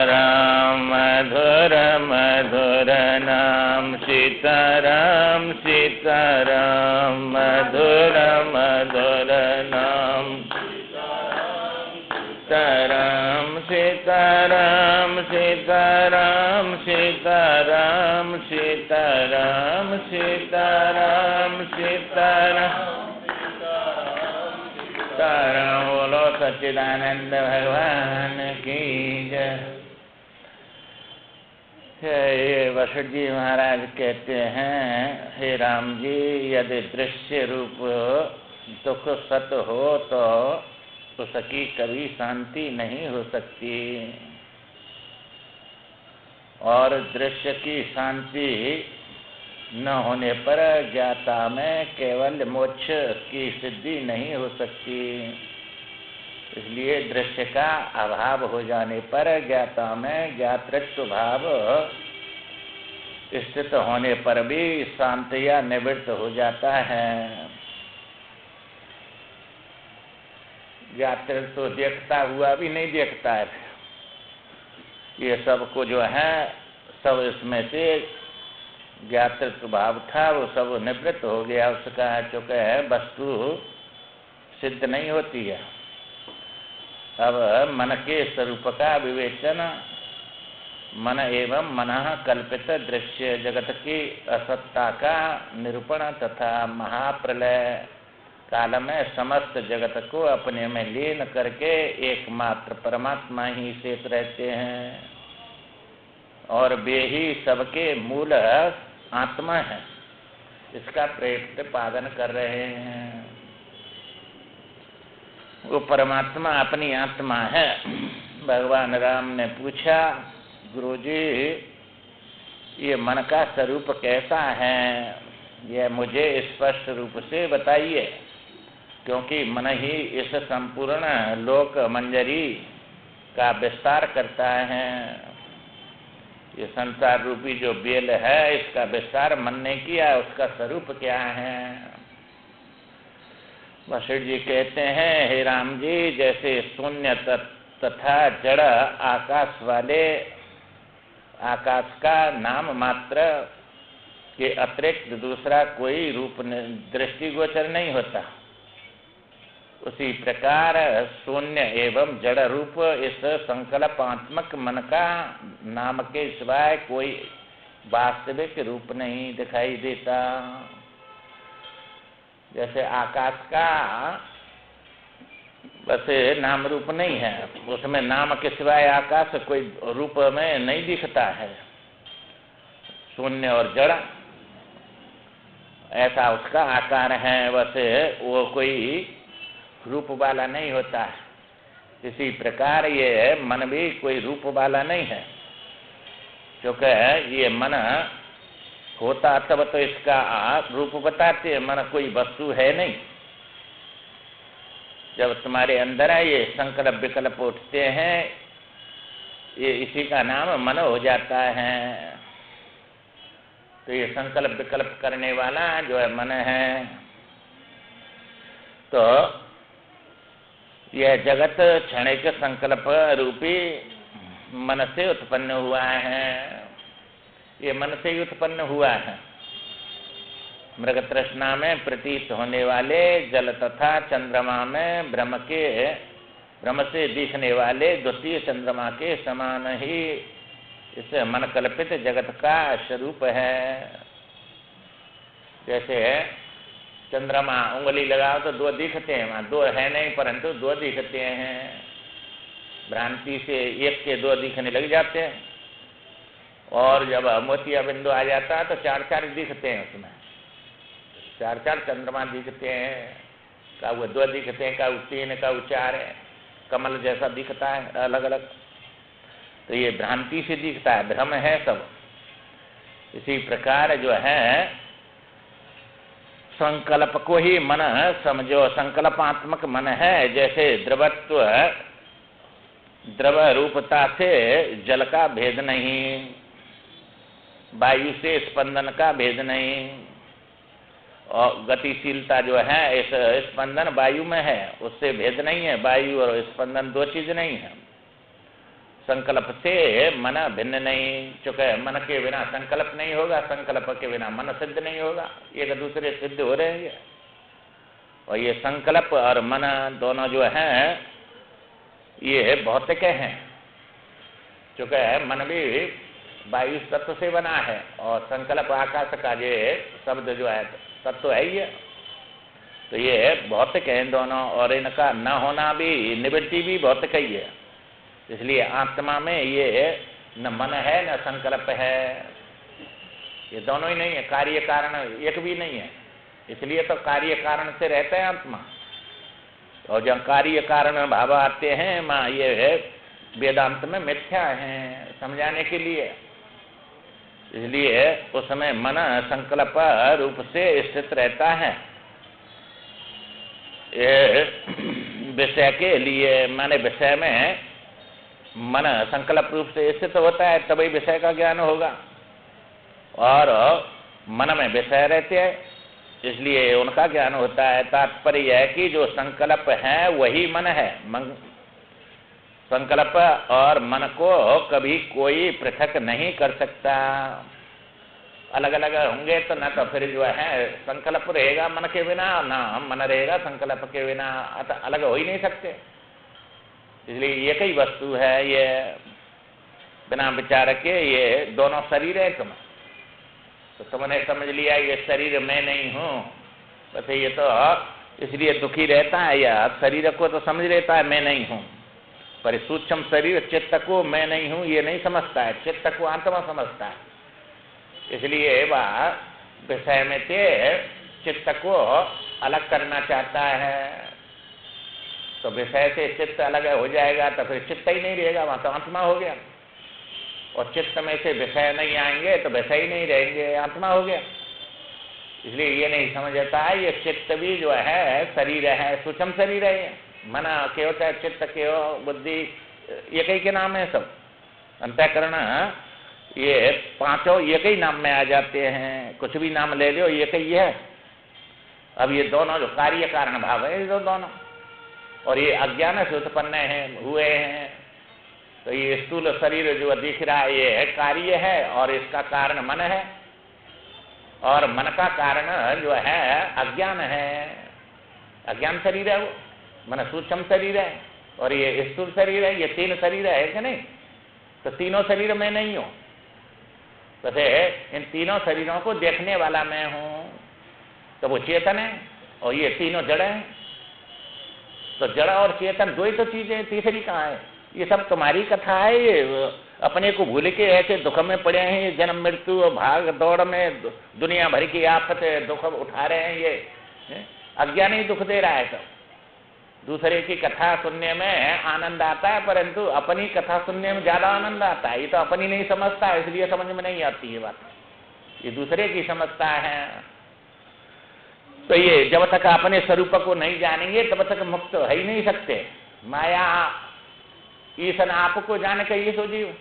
राम मधुर मधुर नाम सीताराम सीताराम मधुर मधुर नाम सीताराम सीताराम सीताराम सीताराम सीताराम सीताराम सीताराम सीताराम। बोलो सच्चिदानंद भगवान की जय। ये वशिष्ठ जी महाराज कहते हैं, हे राम जी, यदि दृश्य रूप दुख सत हो तो उसकी कभी शांति नहीं हो सकती, और दृश्य की शांति न होने पर ज्ञाता में केवल मोक्ष की सिद्धि नहीं हो सकती। इसलिए दृश्य का अभाव हो जाने पर ज्ञाता में ज्ञातृत्व भाव स्थित होने पर भी शांत या निवृत्त हो जाता है। ज्ञातृत्व तो देखता हुआ भी नहीं देखता है। ये सबको जो है सब इसमें से ज्ञातृत्व भाव था वो सब निवृत्त हो गया, उसका चूँकि वस्तु सिद्ध नहीं होती है। अब मन के स्वरूप का विवेचन, मन एवं मनः कल्पित दृश्य जगत की असत्ता का निरूपण तथा महाप्रलय काल में समस्त जगत को अपने में लीन करके एकमात्र परमात्मा ही शेष रहते हैं, और वे ही सबके मूल आत्मा है, इसका प्रतिपादन कर रहे हैं। वो परमात्मा अपनी आत्मा है। भगवान राम ने पूछा, गुरुजी ये मन का स्वरूप कैसा है, यह मुझे स्पष्ट रूप से बताइए, क्योंकि मन ही इस संपूर्ण लोक मंजरी का विस्तार करता है। ये संसार रूपी जो बेल है, इसका विस्तार मन ने किया, उसका स्वरूप क्या है? वशिष्ठ जी कहते हैं, हे राम जी, जैसे शून्य तथा जड़ आकाश वाले आकाश का नाम मात्र के अतिरिक्त दूसरा कोई रूप दृष्टिगोचर नहीं होता, उसी प्रकार शून्य एवं जड़ रूप इस संकल्पात्मक मन का नाम के सिवाय कोई वास्तविक रूप नहीं दिखाई देता। जैसे आकाश का बस नाम रूप नहीं है, उसमें नाम के सिवाय आकाश कोई रूप में नहीं दिखता है। शून्य और जड़ ऐसा उसका आकार है, वैसे वो कोई रूप वाला नहीं होता है। इसी प्रकार ये मन भी कोई रूप वाला नहीं है, क्योंकि ये मन होता तब तो इसका रूप बताते, मन कोई वस्तु है नहीं। जब तुम्हारे अंदर ये संकल्प विकल्प उठते हैं, ये इसी का नाम मन हो जाता है। तो ये संकल्प विकल्प करने वाला जो है मन है। तो यह जगत क्षणिक संकल्प रूपी मन से उत्पन्न हुआ है, ये मन से ही उत्पन्न हुआ है। मृग तृष्णा में प्रतीत होने वाले जल तथा चंद्रमा में भ्रम से दिखने वाले द्वितीय चंद्रमा के समान ही इस मन कल्पित जगत का स्वरूप है। जैसे चंद्रमा उंगली लगाओ तो दो दिखते हैं, वहाँ दो है नहीं परंतु दो दिखते हैं। भ्रांति से एक के दो दिखने लग जाते हैं, और जब मोतिया बिंदु आ जाता है तो चार चार दिखते हैं, उसमें चार चार चंद्रमा दिखते हैं। का वो दो दिखते हैं, का वो तीन, का वो चार है, कमल जैसा दिखता है अलग अलग। तो ये भ्रांति से दिखता है, भ्रम है सब। इसी प्रकार जो है संकल्प को ही मन समझो, संकल्पात्मक मन है। जैसे द्रवत्व द्रव रूपता से जल का भेद नहीं, वायु से स्पंदन का भेद नहीं, और गतिशीलता जो है इस स्पंदन वायु में है, उससे भेद नहीं है। वायु और स्पंदन दो चीज नहीं है। संकल्प से मन भिन्न नहीं, चूंकि मन के बिना संकल्प नहीं होगा, संकल्प के बिना मन सिद्ध नहीं होगा, एक दूसरे सिद्ध हो रहे हैं। और ये संकल्प और मन दोनों जो हैं ये भौतिक हैं, चूंकि मन भी वायु तत्व से बना है और संकल्प आकाश का ये शब्द जो है तत्व है ये, तो ये भौतिक हैं दोनों, और इनका न होना भी, निवृत्ति भी भौतिक ही है। इसलिए आत्मा में ये न मन है न संकल्प है, ये दोनों ही नहीं है, कार्य कारण एक भी नहीं है। इसलिए तो कार्य कारण से रहता है आत्मा, और जब कार्य कारण भाव आते हैं माँ ये वेदांत में मिथ्या हैं समझाने के लिए। इसलिए उस समय मन संकल्प रूप से स्थित रहता है विषय के लिए, माने विषय में मन संकल्प रूप से स्थित होता है तभी विषय का ज्ञान होगा, और मन में विषय रहते हैं इसलिए उनका ज्ञान होता है। तात्पर्य है कि जो संकल्प है वही मन है, संकल्प और मन को कभी कोई पृथक नहीं कर सकता। अलग अलग होंगे तो ना तो फिर जो है संकल्प रहेगा मन के बिना, ना मन रहेगा संकल्प के बिना, अतः अलग हो ही नहीं सकते। इसलिए एक ही वस्तु है ये, बिना विचार के ये दोनों शरीर है। तो तुमने समझ लिया ये शरीर मैं नहीं हूँ, बस ये तो इसलिए दुखी रहता है, या शरीर को तो समझ लेता है मैं नहीं हूँ, पर सूक्ष्म शरीर चित्त को मैं नहीं हूँ ये नहीं समझता है, चित्त को आत्मा समझता है। इसलिए वह विषय में से चित्त को अलग करना चाहता है, तो विषय से चित्त अलग हो जाएगा तो फिर चित्त ही नहीं रहेगा, वहाँ तो आत्मा हो गया। और चित्त में से विषय नहीं आएंगे तो विषय ही नहीं रहेंगे, आत्मा हो गया। इसलिए ये नहीं समझता है ये चित्त भी जो है शरीर है, सूक्ष्म शरीर है। मन के हो चाहे चित्त के हो, बुद्धि एक ही के नाम है सब, अंतःकरण ये पांचों एक ही नाम में आ जाते हैं, कुछ भी नाम ले लो एक ही है। अब ये दोनों जो कार्य कारण भाव है ये दोनों, और ये अज्ञान से उत्पन्न है हुए हैं। तो ये स्थूल शरीर जो दिख रहा है ये है कार्य है, और इसका कारण मन है, और मन का कारण जो है अज्ञान है, अज्ञान शरीर है वो, मन सूक्ष्म शरीर है, और ये स्थूल शरीर है। ये तीन शरीर है कि नहीं? तो तीनों शरीर में नहीं हूँ, वैसे इन तीनों शरीरों को देखने वाला मैं हूँ, तो वो चेतन है, और ये तीनों जड़ हैं। तो जड़ और चेतन दो ही तो चीजें, तीसरी कहाँ है? ये सब तुम्हारी कथा है, ये अपने को भूल के ऐसे दुख में पड़े हैं, ये जन्म मृत्यु और भाग दौड़ में दुनिया भर की आफत दुख उठा रहे हैं। ये अज्ञान ही दुख दे रहा है। सब दूसरे की कथा सुनने में आनंद आता है, परंतु अपनी कथा सुनने में ज्यादा आनंद आता है। ये तो अपनी नहीं समझता है, इसलिए समझ में नहीं आती ये बात, ये दूसरे की समझता है। तो ये जब तक अपने स्वरूप को नहीं जानेंगे तब तक मुक्त हो ही नहीं सकते। माया ईश्वर आपको जाने का ये सोचिए,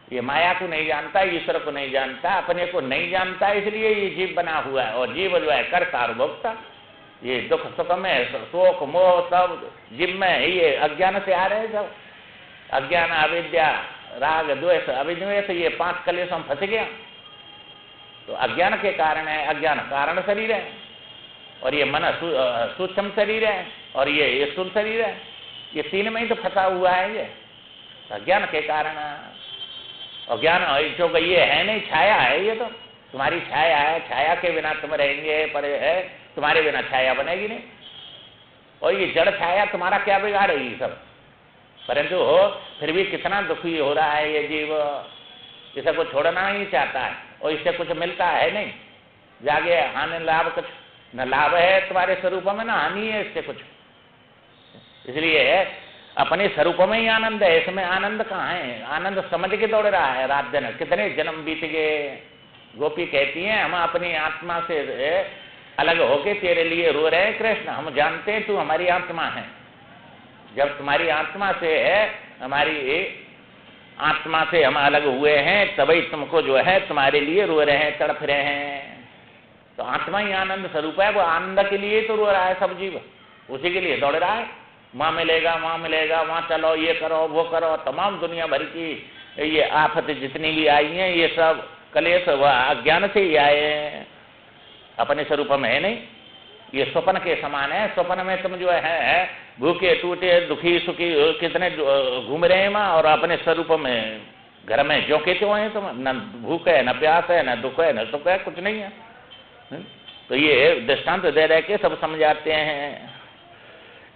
ये माया को नहीं जानता, ईश्वर को नहीं जानता, अपने को नहीं जानता, इसलिए ये जीव बना हुआ है। और जीव जो है कर्ता और भोक्ता, ये दुख सुख में शोक मोह सब जीव में ये अज्ञान से आ रहे हैं। सब अज्ञान अविद्या राग द्वेष अभिनिवेश, ये पांच कलेशों में फंस गया। तो अज्ञान के कारण है, अज्ञान कारण शरीर है, और ये मन सूक्ष्म शरीर है, और ये स्थूल शरीर है। ये तीन में ही तो फंसा हुआ है ये अज्ञान के कारण। अज्ञान जो ये है नहीं, छाया है, ये तो तुम्हारी छाया है, छाया के बिना तुम रहेंगे, पर है तुम्हारे बिना छाया बनेगी नहीं। और ये जड़ छाया तुम्हारा क्या बिगाड़ेगी सब, परंतु फिर भी कितना दुखी हो रहा है ये जीव, इसे को छोड़ना ही चाहता है, और इससे कुछ मिलता है नहीं। जागे हानि लाभ, कुछ न लाभ है तुम्हारे स्वरूप में, ना हानि है इससे कुछ। इसलिए अपने स्वरूप में ही आनंद है, इसमें आनंद कहाँ है? आनंद समझ के दौड़ रहा है रात दिन, कितने जन्म बीत गए। गोपी कहती हैं हम अपनी आत्मा से अलग होके तेरे लिए रो रहे हैं कृष्ण, हम जानते हैं तू हमारी आत्मा है। जब तुम्हारी आत्मा से है, हमारी आत्मा से हम अलग हुए हैं, तभी तुमको जो है तुम्हारे लिए रो रहे हैं, तड़प रहे हैं। तो आत्मा ही आनंद स्वरूप है, वो आनंद के लिए तो रो रहा है सब जीव, उसी के लिए दौड़ रहा है। वहाँ मिलेगा, वहाँ मिलेगा, वहाँ चलो, ये करो, वो करो, तमाम दुनिया भर की ये आफत जितनी भी आई हैं, ये सब कलेश अज्ञान से ही आए हैं, अपने स्वरूप में है नहीं। ये स्वप्न के समान है। स्वप्न में तुम जो है भूखे टूटे दुखी सुखी कितने घूम रहे हैं वहाँ, और अपने स्वरूप में घर में जो के त्यों हैं तुम, न भूख है, न प्यास है, न दुख है, न सुख है, कुछ नहीं है। तो ये दृष्टांत दे रहे के सब समझाते हैं।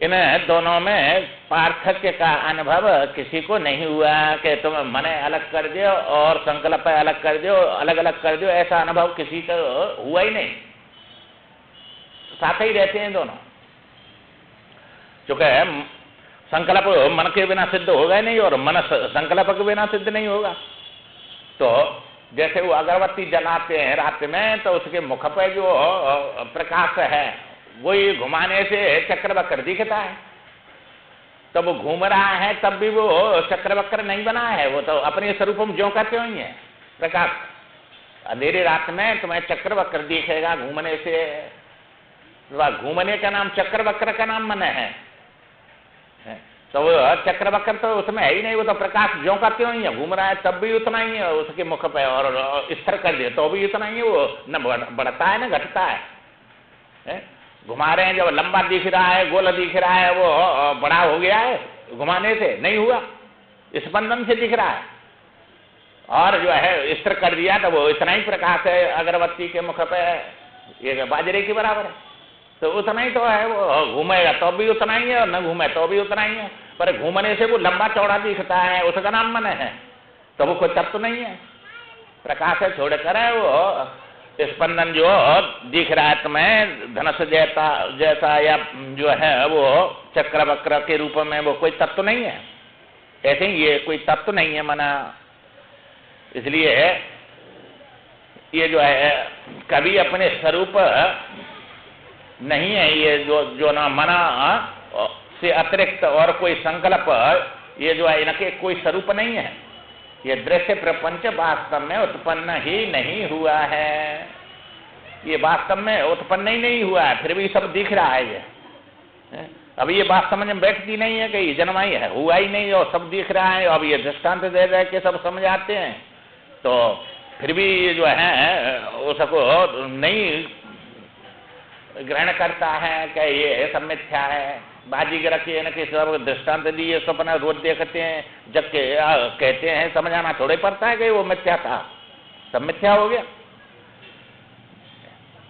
इन दोनों में पार्थक्य का अनुभव किसी को नहीं हुआ कि तुम मने अलग कर दो और संकल्प अलग कर दो, अलग अलग कर दो, ऐसा अनुभव किसी को हुआ ही नहीं। साथ ही रहते हैं दोनों। क्योंकि संकल्प मन के बिना सिद्ध होगा नहीं और मन संकल्प के बिना सिद्ध नहीं होगा। तो जैसे वो अगरबत्ती जलाते हैं रात में, तो उसके मुख पे जो प्रकाश है वही घुमाने से चक्रवक्र दिखता है। तब वो घूम रहा है तब भी वो चक्रवक्र नहीं बना है, वो तो अपने स्वरूप में ज्यों करते ही है प्रकाश। अंधेरी रात में तुम्हें चक्रवक्र दिखेगा घूमने से। घूमने का नाम चक्रवक्र का नाम मन है। तो वो चक्रवक्र तो उसमें है ही नहीं, वो तो प्रकाश ज्यों का त्यों ही है, घूम रहा है तब भी उतना ही है उसके मुख पे, और स्थिर कर दिया तो भी उतना ही है। वो न बढ़ता है न घटता है। घुमा रहे हैं, जब लंबा दिख रहा है, गोल दिख रहा है, वो बड़ा हो गया है घुमाने से नहीं हुआ, स्पंदन से दिख रहा है। और जो है स्थिर कर दिया तो वो इतना ही प्रकाश है अगरबत्ती के मुख पे, ये बाजरे के बराबर है। तो उतना ही तो है, वो घूमेगा तो भी उतना ही है और न घूमे तो भी उतना ही है। पर घूमने से वो लंबा चौड़ा दिखता है, उसका नाम मन है। तो वो कोई तत्व नहीं है, प्रकाश है छोड़कर है। वो स्पंदन जो दिख रहा है तुम्हें धनुष जैसा या जो है वो चक्रवक्र के रूप में, वो कोई तत्व नहीं है। ऐसे ही ये कोई तत्व नहीं है मना। इसलिए ये जो है कभी अपने स्वरूप नहीं है। ये जो ना मना से अतिरिक्त और कोई संकल्प, ये जो है इनके कोई स्वरूप नहीं है। ये दृश्य प्रपंच वास्तव में उत्पन्न ही नहीं हुआ है। ये वास्तव में उत्पन्न ही नहीं हुआ है, फिर भी सब दिख रहा है ये। अब ये बात समझ में बैठती नहीं है कि ये जन्मा ही है, हुआ ही नहीं और सब दिख रहा है। अब ये दृष्टांत दे रहे के सब समझ आते हैं, तो फिर भी ये जो है उसको नहीं ग्रहण करता है कि ये सब मिथ्या है। बाजीगर के सब दृष्टांत दिए, स्वप्न रोज देखते हैं, जब के कहते हैं, समझाना थोड़े पड़ता है कि वो मिथ्या था, सब मिथ्या हो गया।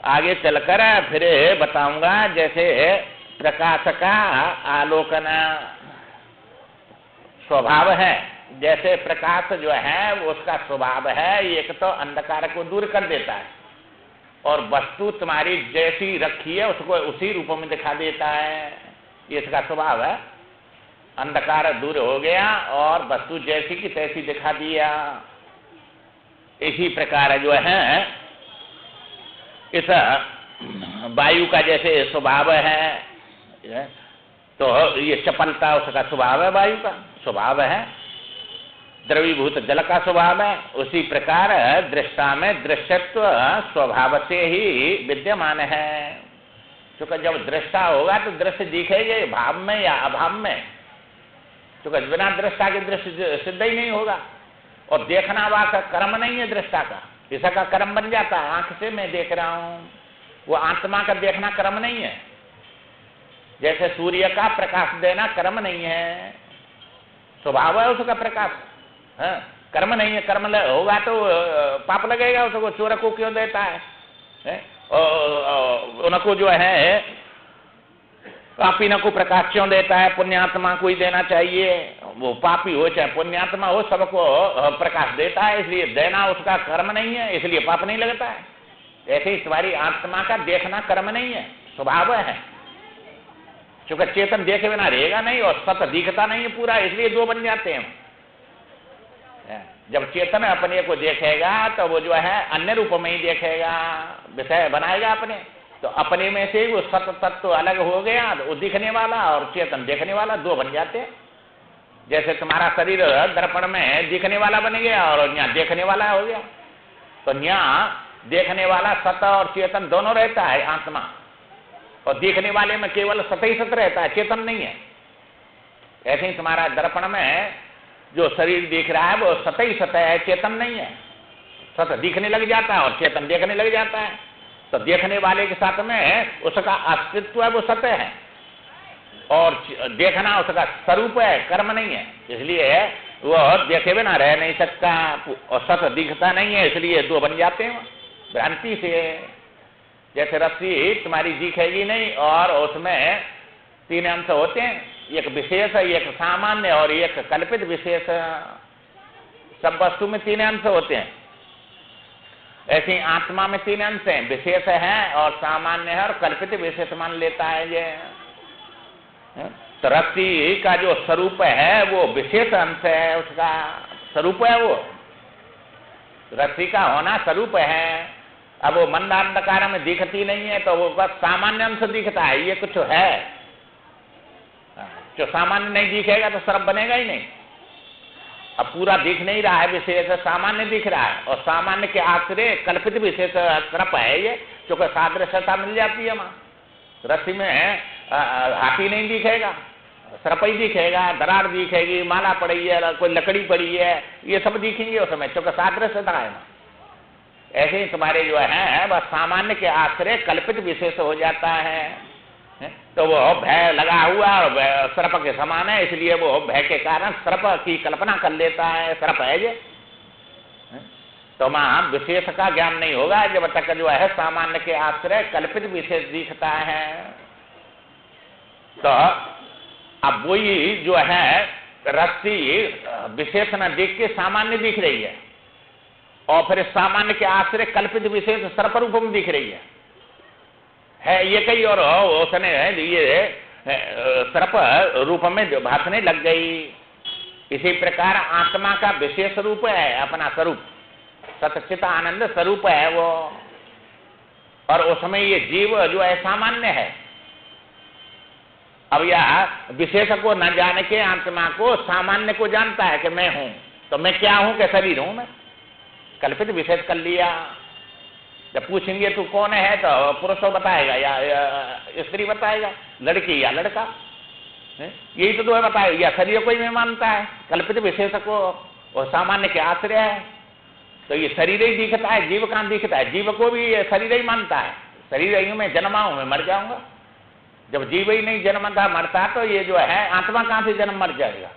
आगे चलकर फिर बताऊंगा जैसे प्रकाश का आलोकन स्वभाव है, जैसे प्रकाश जो है वो उसका स्वभाव है, एक तो अंधकार को दूर कर देता है और वस्तु तुम्हारी जैसी रखी है उसको उसी रूप में दिखा देता है। ये इसका स्वभाव है। अंधकार दूर हो गया और वस्तु जैसी की तैसी दिखा दिया। इसी प्रकार जो है इस वायु का जैसे स्वभाव है, तो ये चपलता उसका स्वभाव है, वायु का स्वभाव है। द्रवीभूत जल का स्वभाव है। उसी प्रकार दृष्टा में दृश्यत्व स्वभाव से ही विद्यमान है। क्योंकि जब दृष्टा होगा तो दृश्य दिखेगा भाव में या अभाव में। क्योंकि बिना दृष्टा के दृश्य सिद्ध ही नहीं होगा। और देखना वाला कर्म नहीं है दृष्टा का, इसका कर्म बन जाता है। आंख से मैं देख रहा हूं, वो आत्मा का देखना कर्म नहीं है। जैसे सूर्य का प्रकाश देना कर्म नहीं है, स्वभाव है उसका प्रकाश, कर्म नहीं है। कर्म होगा तो पाप लगेगा उसको। चोर को क्यों देता है? उनको जो है पापी न को प्रकाश क्यों देता है? पुण्यात्मा को ही देना चाहिए। वो पापी हो चाहे पुण्यात्मा हो, सबको प्रकाश देता है, इसलिए देना उसका कर्म नहीं है, इसलिए पाप नहीं लगता है। ऐसे ही तुम्हारी आत्मा का देखना कर्म नहीं है, स्वभाव है। क्योंकि चेतन देखे बिना रहेगा नहीं और सत दिखता नहीं है पूरा, इसलिए दो बन जाते हैं। जब चेतन अपने को देखेगा तो वो जो है अन्य रूप में ही देखेगा, विषय बनाएगा अपने। तो अपने में से वो सत तत्व अलग हो गया, वो दिखने वाला और चेतन देखने वाला दो बन जाते हैं। जैसे तुम्हारा शरीर दर्पण में दिखने वाला बन गया और यहाँ देखने वाला हो गया। तो यहाँ देखने वाला सत और चेतन दोनों रहता है आत्मा, और देखने वाले में केवल सत ही सत रहता है, चेतन नहीं है। ऐसे ही तुम्हारा दर्पण में जो शरीर दिख रहा है वो सतह ही सतह है, चेतन नहीं है। सतह दिखने लग जाता है और चेतन देखने लग जाता है, तो देखने वाले के साथ में उसका अस्तित्व है, वो सतह है, और देखना उसका स्वरूप है, कर्म नहीं है। इसलिए वो देखे बिना रह नहीं सकता, और सत्य दिखता नहीं है, इसलिए दो बन जाते हैं भ्रांति से। जैसे रस्सी तुम्हारी दिखेगी नहीं, और उसमें तीन अंश होते हैं, एक विशेष, एक सामान्य और एक कल्पित विशेष। सब वस्तु में तीन अंश होते हैं, ऐसे ही आत्मा में तीन अंश हैं, विशेष है और सामान्य है और कल्पित विशेष मान लेता है ये। तो रस्सी का जो स्वरूप है वो विशेष अंश है, उसका स्वरूप है, वो रस्सी का होना स्वरूप है। अब वो मंदांधकार में दिखती नहीं है, तो वो बस सामान्य अंश दिखता है, ये कुछ है। जो सामान्य नहीं दिखेगा तो सर्प बनेगा ही नहीं। अब पूरा दिख नहीं रहा है, विशेष सामान्य दिख रहा है, और सामान्य के आश्रय कल्पित विशेष सर्प है ये, क्योंकि सादृश्यता मिल जाती है वहां। रस्सी में हाथी नहीं दिखेगा, सर्प ही दिखेगा, दरार दिखेगी, माला पड़ी है, कोई लकड़ी पड़ी है, ये सब दिखेंगे उस समय, क्योंकि सादृश्यता है ना। ऐसे ही तुम्हारे जो है वह सामान्य के आश्रय कल्पित विशेष हो जाता है। तो वो भय लगा हुआ और सर्प के समान है, इसलिए वो भय के कारण सर्प की कल्पना कर लेता है, सर्प है ये। तो वहां विशेष का ज्ञान नहीं होगा जब तक जो है सामान्य के आश्रय कल्पित विशेष दिखता है। तो अब वही जो है रस्सी विशेष न देख के सामान्य दिख रही है, और फिर सामान्य के आश्रय कल्पित विशेष सर्प रूप में दिख रही है ये कई, और उसने ये सर्प रूप में जो भासने लग गई। इसी प्रकार आत्मा का विशेष रूप है, अपना स्वरूप सच्चित आनंद स्वरूप है वो, और उसमें ये जीव जो है सामान्य है। अब यह विशेष को न जाने के आत्मा को सामान्य को जानता है कि मैं हूं, तो मैं क्या हूं, कि शरीर हूं मैं, कल्पित विशेष कर लिया। जब पूछेंगे तू कौन है, तो पुरुष बताएगा या स्त्री बताएगा, लड़की या लड़का, यही तो दो बताएगा, या शरीर को ही मैं मानता है, कल्पित विशेष को और सामान्य के आश्रय है। तो ये शरीर ही दिखता है, जीव कहां दिखता है, जीव को भी शरीर ही मानता है, शरीर ही मैं जन्मा हूं, मैं मर जाऊंगा। जब जीव ही नहीं जन्मता मरता, तो ये जो है आत्मा कहां से जन्म मर जाएगा।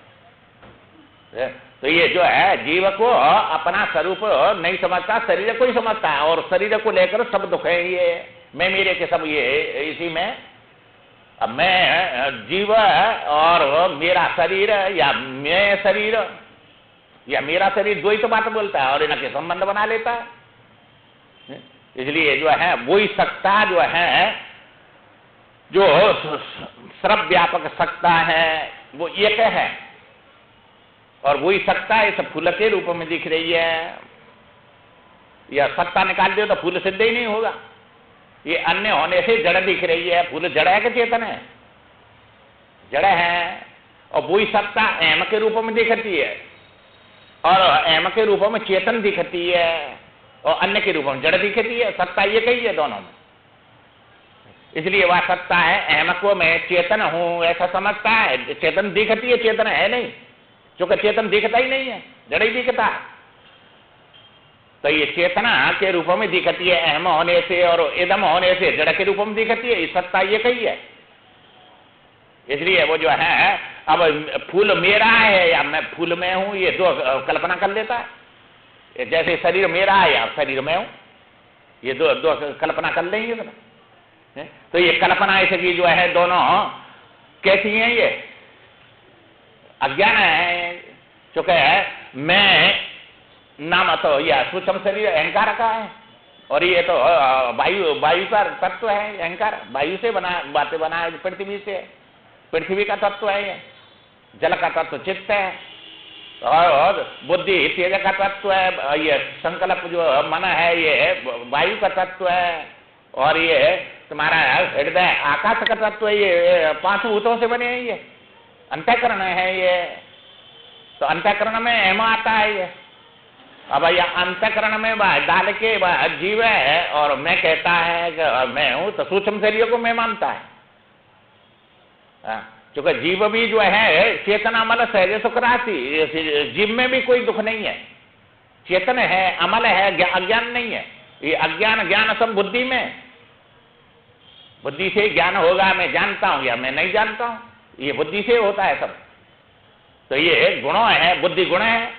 तो ये जो है जीव को अपना स्वरूप नहीं समझता, शरीर को ही समझता है, और शरीर को लेकर सब दुख है ये मैं मेरे के सब ये इसी में। अब मैं जीव और मेरा शरीर, या मैं शरीर या मेरा शरीर, दो ही तो बात बोलता है और इनके संबंध बना लेता है। इसलिए जो है वही सत्ता जो है, जो सर्व व्यापक सत्ता है, वो एक है, और वही सत्ता इस फूल के रूप में दिख रही है। या सत्ता निकाल दो तो फूल सिद्ध ही नहीं होगा। ये अन्य होने से जड़ दिख रही है, फूल जड़ है कि चेतन है, जड़ है, और वही सत्ता एम के रूप में दिखती है, और एम के रूप में चेतन दिखती है, और अन्य के रूप में जड़ दिखती है। सत्ता ये कही है दोनों में, इसलिए वह सत्ता है एम को मैं चेतन हूं ऐसा समझता है। चेतन दिखती है, चेतन है नहीं, क्योंकि चेतन दिखता ही नहीं है, जड़ ही दिखता है। तो ये चेतना के रूप में दिखती है अहम होने से, और इदम होने से जड़ के रूप में दिखती है, ये सत्ता ये कही है। इसलिए वो जो है अब फूल मेरा है या मैं फूल में हूं, ये दो कल्पना कर लेता है। जैसे शरीर मेरा है या शरीर में हूं, ये दो कल्पना कर लेंगे। तो ये कल्पना इसकी जो है दोनों कैसी हैं, ये अज्ञान है, क्योंकि मैं नाम तो यह सूक्ष्म शरीर अहंकार का है, और ये तो वायु का तत्व है अहंकार, वायु से बातें बनाए, पृथ्वी से, पृथ्वी का तत्व है ये, जल का तत्व चित्त है, और बुद्धि तेज का तत्व है, ये संकल्प जो मन है ये वायु का तत्व है, और ये तुम्हारा हृदय आकाश का तत्व है, ये पांच भूतों से बने हैं, ये अंतःकरण है ये। तो अंतःकरण में एम आता है ये। अब यह अंतःकरण में डाल के जीव है, और मैं कहता है कि मैं हूं, तो सूक्ष्म शरीर को मैं मानता है। क्योंकि जीव भी जो है चेतना अमल सहज सुखराती, जीव में भी कोई दुख नहीं है, चेतन है, अमल है, अज्ञान नहीं है। ये अज्ञान ज्ञान सब बुद्धि में, बुद्धि से ज्ञान होगा, मैं जानता हूं या मैं नहीं जानता हूं, ये बुद्धि से होता है सब। तो ये गुणों है, बुद्धि गुण है,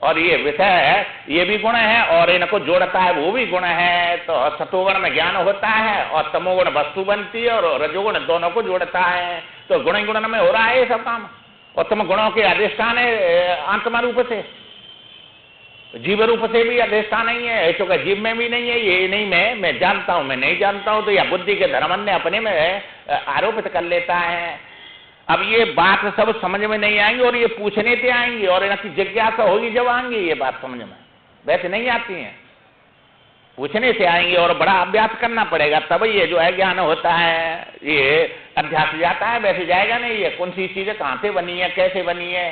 और ये विषय है, ये भी गुण है, और इनको जोड़ता है वो भी गुण है। तो सतोगुण में ज्ञान होता है और तमोगुण वस्तु बनती है, और रजोगुण दोनों को जोड़ता है। तो गुण गुण में हो रहा है ये सब काम, और तुम गुणों के अधिष्ठान है आत्मा रूप से, जीव रूप से भी अधिष्ठान नहीं है, क्योंकि जीव में भी नहीं है, ये नहीं मैं जानता हूं, मैं नहीं जानता हूं। तो यह बुद्धि के धर्मन ने अपने में आरोपित कर लेता है। अब ये बात सब समझ में नहीं आएंगी, और ये पूछने से आएंगी, और इनकी जिज्ञासा होगी जब आएंगी ये बात समझ में, वैसे नहीं आती हैं, पूछने से आएंगे, और बड़ा अभ्यास करना पड़ेगा, तब ये जो है ज्ञान होता है। ये अभ्यास जाता है, वैसे जाएगा नहीं। ये कौन सी चीजें कहाँ से बनी है, कैसे बनी है,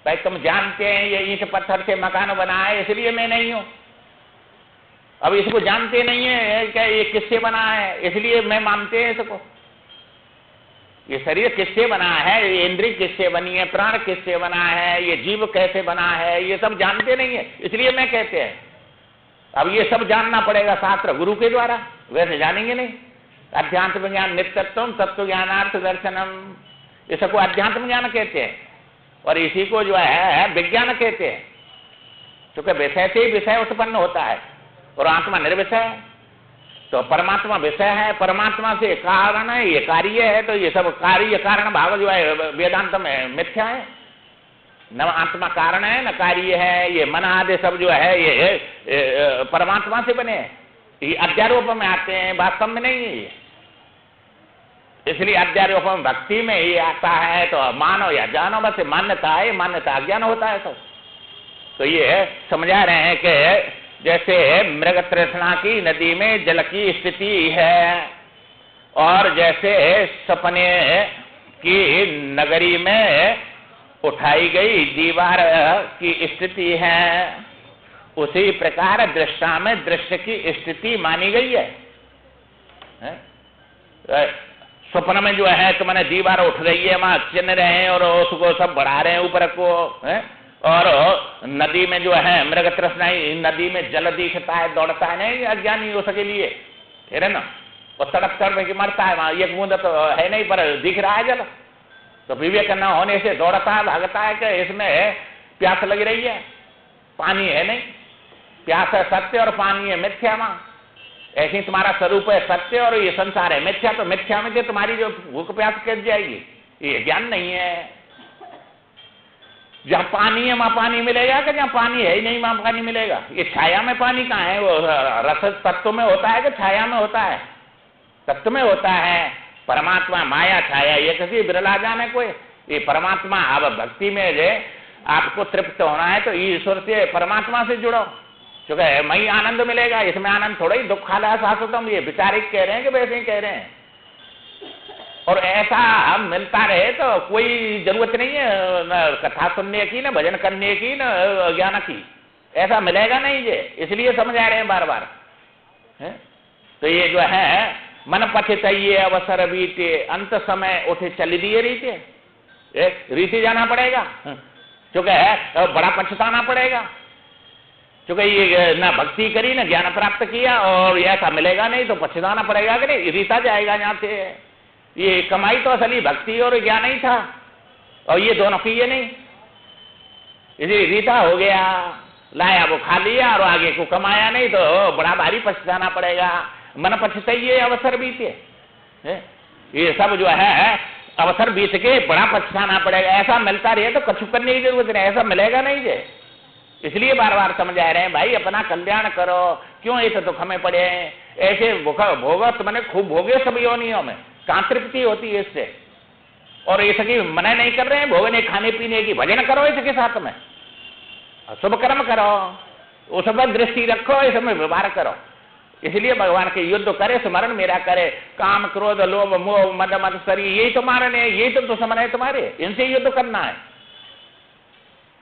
भाई तुम जानते हैं ये ईंट पत्थर से मकान बना है, इसलिए मैं नहीं हूं। अब इसको जानते नहीं है क्या ये किससे बना है, इसलिए मैं मानते हैं इसको। ये शरीर किससे बना है, ये इंद्रिय किससे बनी है, प्राण किससे बना है, ये जीव कैसे बना है, ये सब जानते नहीं है, इसलिए मैं कहते हैं। अब ये सब जानना पड़ेगा शास्त्र गुरु के द्वारा, वैसे जानेंगे नहीं। अध्यात्म ज्ञान नित्यत्व तत्व ज्ञानार्थ दर्शनम, इसको अध्यात्म ज्ञान कहते हैं, और इसी को जो है विज्ञान कहते हैं, क्योंकि विषय से ही विषय उत्पन्न होता है, और आत्मा निर्विषय है। तो परमात्मा विषय है, परमात्मा से कारण है, ये कार्य है। तो ये सब कार्य कारण भाव जो है वेदांत में मिथ्या है, न आत्मा कारण है न कार्य है। ये मन आदि सब जो है ये परमात्मा से बने हैं, ये अध्यारोप में आते हैं, वास्तव में नहीं है ये। इसलिए अध्यारोप में भक्ति में ये आता है, तो मानो या जानो, बस मान्यता है, मान्यता अज्ञान होता है सब। तो ये समझा रहे हैं कि जैसे मृग तृष्णा की नदी में जल की स्थिति है, और जैसे सपने की नगरी में उठाई गई दीवार की स्थिति है, उसी प्रकार दृष्टा में दृश्य की स्थिति मानी गई है। स्वप्न में जो है तो मैंने दीवार उठ रही है, वहां चिन्ह रहे हैं, और उसको सब बढ़ा रहे हैं ऊपर को, और नदी में जो है मृग तृष्णा, नदी में जल दिखता है, दौड़ता है, नहीं अज्ञानी हो सके लिए, है ना, वो तड़प तड़प के मरता है, वहां एक बूंद तो है नहीं पर दिख रहा है जल। तो विवेक न होने से दौड़ता है, भागता है कि इसमें प्यास लग रही है, पानी है नहीं, प्यास है सत्य और पानी है मिथ्या। वहां ऐसे तुम्हारा स्वरूप है सत्य और ये संसार है मिथ्या, तो मिथ्या में से तुम्हारी जो भूख प्यास कट जाएगी, ये ज्ञान नहीं है। जहां पानी है वहां पानी मिलेगा, कि जहां पानी है ही नहीं वहां पानी मिलेगा? ये छाया में पानी कहाँ है? वो रस तत्व में होता है कि छाया में होता है? तत्व में होता है। परमात्मा माया छाया ये किसी बिरला जाने कोई। ये परमात्मा, अब भक्ति में जे आपको तृप्त होना है तो ईश्वर से परमात्मा से जुड़ो, क्योंकि मई आनंद मिलेगा, इसमें आनंद थोड़ा ही दुखालय शाश्वतम, ये विचारिक कह रहे हैं कि वैसे ही कह रहे हैं। और ऐसा मिलता रहे तो कोई जरूरत नहीं है न कथा सुनने की, न भजन करने की, न ज्ञान की, ऐसा मिलेगा नहीं ये, इसलिए समझा रहे हैं बार बार। तो ये जो है मन पछताइए अवसर बीते, अंत समय उठे चल दिए रीते, रीति जाना पड़ेगा, क्योंकि है बड़ा पछताना पड़ेगा, क्योंकि ये ना भक्ति करी ना ज्ञान प्राप्त किया, और ऐसा मिलेगा नहीं तो पछताना पड़ेगा कि नहीं, रीता जाएगा यहाँ से। ये कमाई तो असली भक्ति और ज्ञान ही था, और ये दोनों की ये नहीं, इसलिए रीता हो गया, लाया वो खा लिया और आगे को कमाया नहीं तो बड़ा भारी पछताना पड़ेगा। मन पछताइए अवसर बीते, ये सब जो है अवसर बीत के बड़ा पछताना पड़ेगा। ऐसा मिलता रहे तो कछु करने की जरूरत नहीं, ऐसा मिलेगा नहीं जे, इसलिए बार बार समझा रहे हैं भाई अपना कल्याण करो, क्यों ये तो दुख में पड़े हैं, ऐसे भोगो तो मैंने खूब भोगे सब योनियों में, कहां तृप्ति होती है इससे। और ये सकी मना नहीं कर रहे हैं भोगने खाने पीने की, भजन करो इसके साथ में, शुभ कर्म करो, उस पर दृष्टि रखो, इसमें व्यवहार करो। इसलिए भगवान के युद्ध करे, स्मरण मेरा करे, काम क्रोध लोभ मोह मद मत्सरी यही तो मारने, यही तो दुश्मन है तुम्हारे, इनसे युद्ध करना है,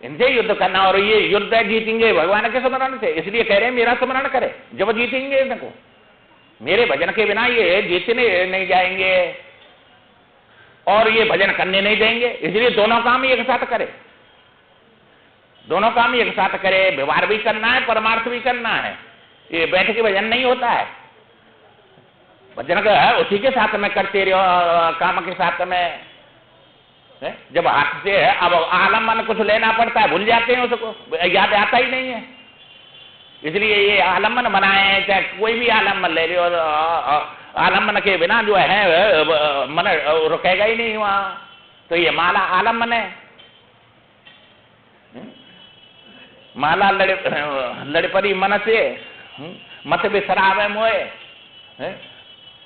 इनसे युद्ध करना। और ये युद्ध जीतेंगे भगवान के स्मरण से, इसलिए कह रहे हैं मेरा स्मरण करे, जब जीतेंगे इनको, मेरे भजन के बिना ये जीतने नहीं जाएंगे। और ये भजन करने नहीं देंगे। इसलिए दोनों काम ही एक साथ करे, दोनों काम ही एक साथ करे। व्यवहार भी करना है, परमार्थ भी करना है। ये बैठ के भजन नहीं होता है। भजन का उसी के साथ में करते रहो, काम के साथ में। जब हाथ से है, अब आलम्बन कुछ लेना पड़ता है, भूल जाते हैं, उसको याद आता ही नहीं है। इसलिए ये आलम्बन बनाए, चाहे कोई भी आलम्बन ले लो, आलम्बन के बिना जो है मन रुकेगा ही नहीं वहां। तो ये माला आलम्बन है। माला लड़परी मन से मत बिसरावे मोए,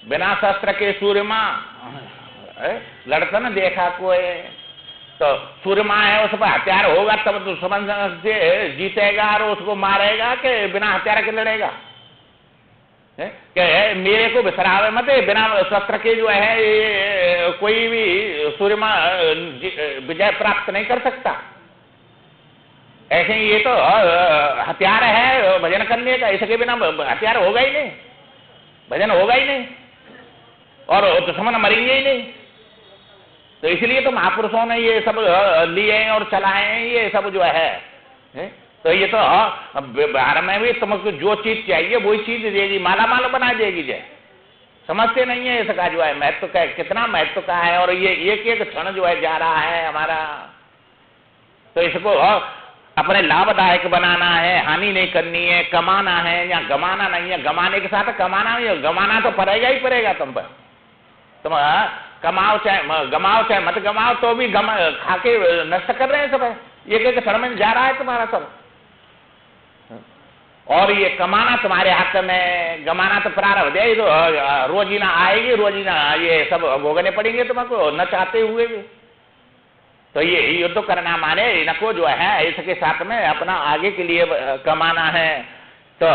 बिना शस्त्र के सूर्यमा लड़ता न देखा कोई। तो सूर्यमा है, उस पर हथियार होगा तब तो समझ से जीतेगा और उसको मारेगा कि बिना हथियार के लड़ेगा। कि मेरे को बिसरावे मत, बिना शस्त्र के जो है ये कोई भी सूर्यमा विजय प्राप्त नहीं कर सकता। ऐसे ही ये तो हथियार है भजन करने का, इसके बिना हथियार होगा ही नहीं, भजन होगा ही नहीं, और दुश्मन मरेंगे ही नहीं। तो इसलिए तो महापुरुषों ने ये सब लिए और चलाए हैं ये सब जो है। तो ये तो व्यवहार में भी तुमको जो चीज चाहिए वही चीज देगी, माला माल बना देगी। जय समझते नहीं है इसका जो है महत्व का, कितना महत्व का है। और ये एक एक क्षण जो है जा रहा है हमारा, तो इसको अपने लाभदायक बनाना है, हानि नहीं करनी है, कमाना है या गमाना नहीं है। गमाने के साथ कमाना नहीं है, गमाना तो पड़ेगा ही पड़ेगा तुम पर। तुम कमाओ चाहे गमाओ चाहे मत गमाओ, तो भी खा के नष्ट कर रहे हैं सब। एक एक क्षण में जा रहा है तुम्हारा सब। और ये कमाना तुम्हारे हाथ में, गमाना तो प्रारब्ध है। तो रोजीना आएगी, रोजीना ये सब भोगने पड़ेंगे तुमको, न चाहते हुए भी। तो ये युद्ध करना माने इनको जो है इसके साथ में अपना आगे के लिए कमाना है। तो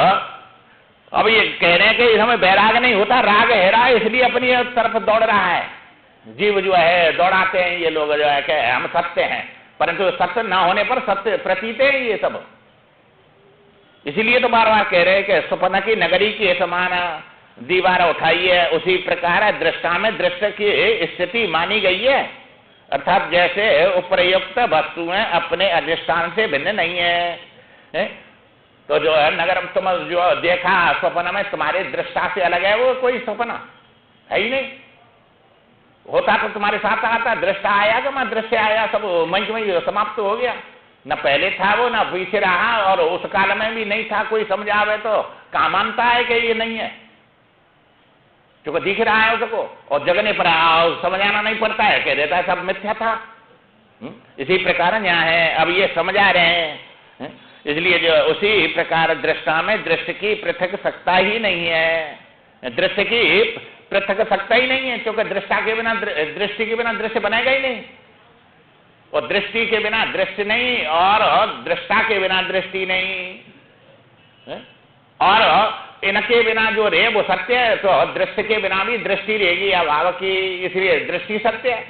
अब ये कह रहे हैं कि हमें वैराग नहीं होता, राग है रहा, इसलिए अपनी तरफ दौड़ रहा है जीव जो है। दौड़ाते हैं ये लोग जो है कि हम सत्य हैं, परंतु सत्य न होने पर सत्य प्रतीत है ये सब। इसीलिए तो बार बार कह रहे हैं कि स्वप्न की नगरी की समान दीवार उठाई है, उसी प्रकार दृष्टा में दृष्ट की स्थिति मानी गई है। अर्थात जैसे उपयुक्त वस्तुएं अपने अधिष्ठान से भिन्न नहीं है। तो जो है नगर तुम जो देखा स्वप्न में तुम्हारे दृष्टा से अलग है, वो कोई स्वप्न है ही नहीं। होता तो तुम्हारे साथ आता, दृष्टा आया तो मैं दृश्य आया, सब मंच में समाप्त हो गया। न पहले था वो, न पीछे रहा, और उस काल में भी नहीं था। कोई समझावे तो कहाँ मानता है कि ये नहीं है, क्योंकि दिख रहा है उसको, और जगने पर समझाना नहीं पड़ता है, कह देता है सब मिथ्या था। इसी प्रकार यहाँ है, अब ये समझा रहे हैं। इसलिए जो उसी प्रकार दृष्टा में दृष्टि की पृथक सत्ता ही नहीं है, दृश्य की पृथक सत्ता ही नहीं है, क्योंकि दृष्टा के बिना दृष्टि के बिना दृश्य बनेगा ही नहीं, और दृष्टि के बिना दृश्य नहीं, और दृष्टा के बिना दृष्टि नहीं, और इनके बिना जो रहे वो सत्य है। तो दृश्य के बिना भी दृष्टि रहेगी अभाव की, इसलिए दृष्टि सत्य है,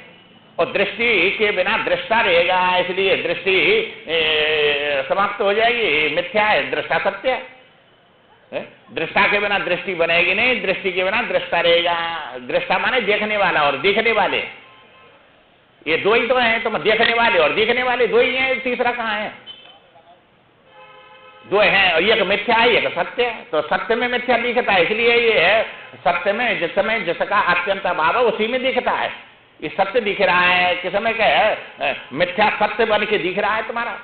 और दृष्टि के बिना दृष्टा रहेगा, इसलिए दृष्टि समाप्त हो जाएगी, मिथ्या है, दृष्टा सत्य है। दृष्टा के बिना दृष्टि बनेगी नहीं, दृष्टि के बिना दृष्टा रहेगा। दृष्टा माने देखने वाला और देखने वाले, ये दो ही तो हैं। तुम देखने वाले और देखने वाले दो ही हैं, तीसरा कहाँ है? दो हैं, और एक मिथ्या है एक सत्य है। तो सत्य में मिथ्या दिखता है, इसलिए ये है सत्य में जिस समय जिसका अत्यंत अभाव है उसी में दिखता है। ये सत्य दिख रहा है, किस समय क्या है मिथ्या सत्य बन के दिख रहा है तुम्हारा।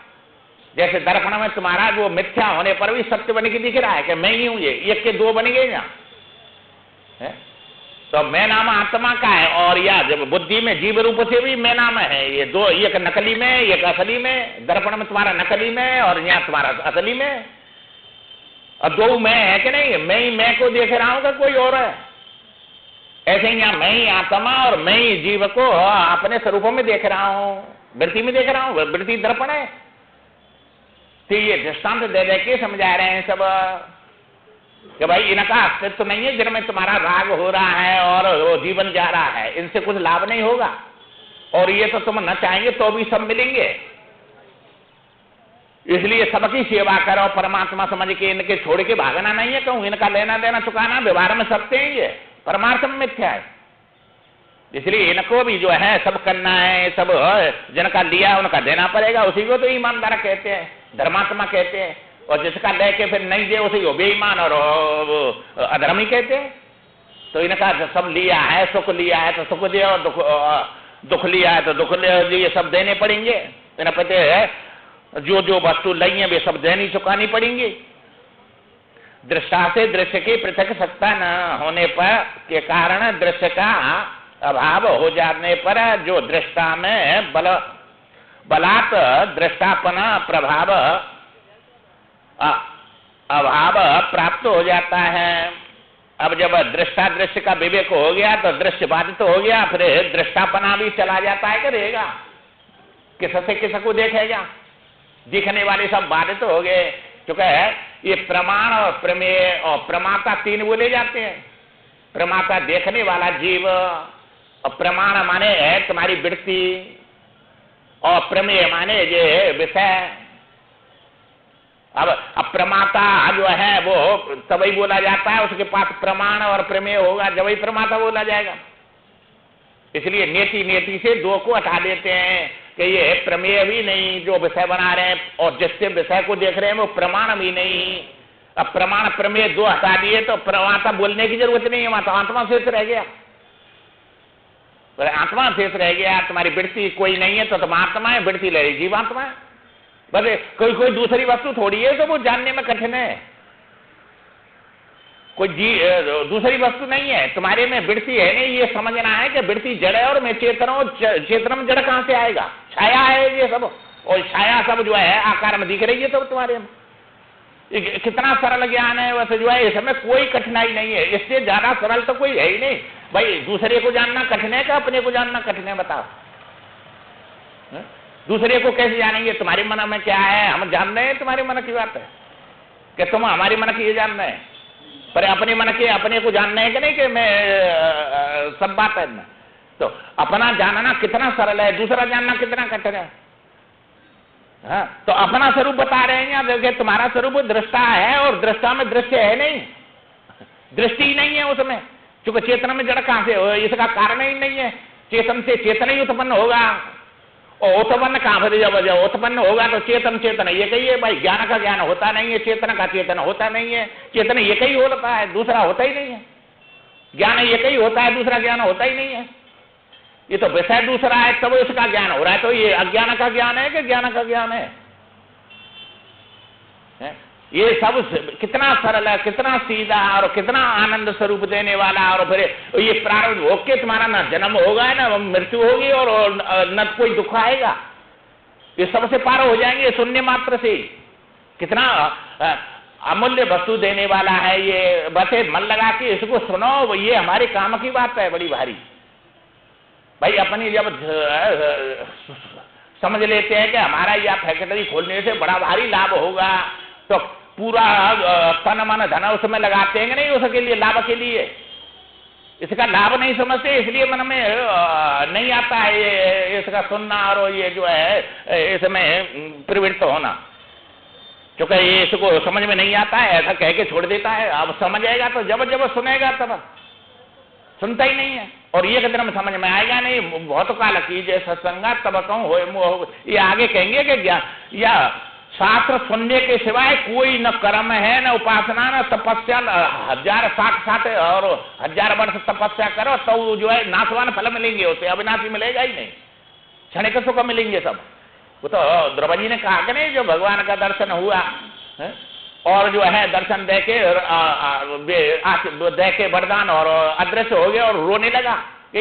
जैसे दर्पण में तुम्हारा वो मिथ्या होने पर भी सत्य बन के दिख रहा है कि मैं ही हूं, ये एक के दो बन गए ना। तो मैं नाम आत्मा का है, और या जब बुद्धि में जीव रूप से भी मैं नाम है। ये दो, एक नकली में एक असली में, दर्पण में तुम्हारा नकली में और यहाँ तुम्हारा असली में, और दो मैं है कि नहीं? मैं ही मैं को देख रहा हूं कि कोई और है? ऐसे ही यहाँ मैं ही आत्मा और मैं ही जीव को अपने स्वरूपों में देख रहा हूं, वृत्ति में देख रहा हूं, वृत्ति दर्पण है। तो ये दृष्टांत दे दे के समझा रहे हैं सब कि भाई इनका अस्तित्व नहीं है, जिनमें तुम्हारा राग हो रहा है और वो जीवन जा रहा है, इनसे कुछ लाभ नहीं होगा, और ये तो तुम न चाहेंगे तो भी सब मिलेंगे। इसलिए सबकी सेवा करो परमात्मा समझ के, इनके छोड़ के भागना नहीं है। कहूं इनका लेना देना चुकाना व्यवहार में सत्य है, ये परमार्थ में मिथ्या है। इसलिए इनको भी जो है सब करना है, सब जिनका लिया उनका देना पड़ेगा, उसी को तो ईमानदार कहते हैं, धर्मात्मा कहते हैं। और जिसका लेके फिर नहीं दे उसी को बेईमान और अधर्मी कहते हैं। तो इनका सब लिया है, सुख लिया है तो सुख दिया, और दुख लिया है तो दुख लिए, सब देने पड़ेंगे। इन्हें पता है जो जो वस्तु ली है वे सब देनी चुकानी पड़ेंगी। दृष्टा से दृश्य की पृथक सत्ता न होने पर के कारण दृश्य का अभाव हो जाने पर जो दृष्टा में बलात् दृष्टापना प्रभाव अभाव प्राप्त हो जाता है। अब जब दृष्टा दृश्य का विवेक हो गया तो दृश्य बाधित हो गया, फिर दृष्टापना भी चला जाता है। करेगा किससे किसको देखेगा, दिखने वाले सब बाधित हो गए। क्योंकि ये प्रमाण और प्रमेय और प्रमाता तीन बोले जाते हैं। प्रमाता देखने वाला जीव, और प्रमाण माने है तुम्हारी वृत्ति, और प्रमेय माने ये विषय। अब प्रमाता जो है वो तभी बोला जाता है, उसके पास प्रमाण और प्रमेय होगा जब ही प्रमाता बोला जाएगा। इसलिए नेति नेति से दो को हटा देते हैं कि ये प्रमेय भी नहीं जो विषय बना रहे हैं, और जिससे विषय को देख रहे हैं वो प्रमाण भी नहीं। अब प्रमाण प्रमेय दो हटा दिए तो प्रमाता बोलने की जरूरत नहीं है, वहां तो आत्मा शेष रह गया। आत्मा शेष रह गया, तुम्हारी वृत्ति कोई नहीं है तो तुम आत्मा है, वृत्ति ले रही जीवात्मा है। बस कोई कोई दूसरी वस्तु थोड़ी है तो वो जानने में कठिन है। कोई दूसरी वस्तु नहीं है, तुम्हारे में वृत्ति है नहीं, ये समझना है कि वृत्ति जड़ है और मैं चेतन हूं। चेतन में जड़ कहां से आएगा, छाया है ये सब, और छाया सब जो है आकार में दिख रही है सब तुम्हारे में। कितना सरल ज्ञान है वैसे जो है, इसमें कोई कठिनाई नहीं है। इससे ज्यादा सरल तो कोई है ही नहीं। भाई दूसरे को जानना कठिन है, अपने को जानना कठिन है, बताओ। दूसरे को कैसे जानेंगे, तुम्हारे मन में क्या है हम जान रहे हैं, तुम्हारे मन की बात है कि तुम हमारे मन की ये जान रहे हैं, पर अपने मन के अपने को जानना है कि नहीं कि मैं सब बात है ना। तो अपना जानना कितना सरल है, दूसरा जानना कितना कठिन है। हाँ, तो अपना स्वरूप बता रहे हैं देखिए, तुम्हारा स्वरूप दृष्टा है और दृष्टा में दृश्य है नहीं, दृष्टि ही नहीं है उसमें। क्योंकि चेतन में जड़ कहां से हो, इसका कारण ही नहीं है। चेतन से चेतन ही उत्पन्न होगा, और उत्पन्न कहां से जब उत्पन्न होगा तो चेतन चेतन ये कही है। भाई ज्ञान का ज्ञान होता नहीं है, चेतन का चेतन होता नहीं है। चेतन ये कही होता है, दूसरा होता ही नहीं है। ज्ञान ये कही होता है, दूसरा ज्ञान होता ही नहीं है। ये तो विषय दूसरा है तब इसका ज्ञान हो रहा है। तो ये अज्ञान का ज्ञान है कि ज्ञान का ज्ञान है? ये सब कितना सरल है, कितना सीधा और कितना आनंद स्वरूप देने वाला। और फिर ये प्रारब्ध भोग के तुम्हारा न जन्म होगा न मृत्यु होगी और न कोई दुख आएगा। ये सबसे पार हो जाएंगे शून्य मात्र से। कितना अमूल्य वस्तु देने वाला है ये। बस मन लगा के इसको सुनो, ये हमारे काम की बात है बड़ी भारी। भाई अपनी जब समझ लेते हैं कि हमारा यह फैक्ट्री खोलने से बड़ा भारी लाभ होगा, तो पूरा तन मन धन उसमें लगाते हैं नहीं, उसके लिए लाभ के लिए। इसका लाभ नहीं समझते, इसलिए मन में नहीं आता है ये इसका सुनना और ये जो है इसमें प्रवृत्त होना। क्योंकि ये इसको समझ में नहीं आता है, ऐसा कह के छोड़ देता है। अब समझ आएगा तो जब जब सुनेगा तब, सुनता ही नहीं है। और ये कदर में समझ में आएगा नहीं, बहुत काल कीजिए सत्संगा तब कहूं। ये आगे कहेंगे कि या शास्त्र सुनने के सिवाय कोई न कर्म है, न उपासना, न तपस्या। 1000 साथ और 1000 वर्ष तपस्या करो तो जो है नाशवान फल मिलेंगे, उसे अविनाशी मिलेगा ही नहीं, क्षणिक सुख मिलेंगे सब। वो तो द्रौपदी ने कहा कि नहीं, जो भगवान का दर्शन हुआ है और जो है दर्शन देके वरदान और अदृश्य हो गया और रोने लगा कि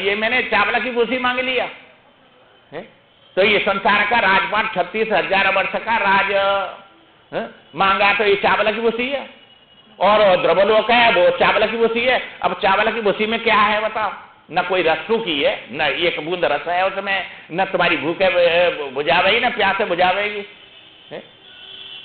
ये मैंने चावला की भूसी मांग लिया है। तो ये संसार का राजपाट 36,000 वर्ष का राज मांगा तो ये चावला की भूसी है, और द्रवलोक है वो चावला की भूसी है। अब चावला की भूसी में क्या है बताओ? न कोई रस्सू की है, न एक बूंद रस है उसमें, न तुम्हारी भूखे बुझावेगी न प्यासे बुझावेगी।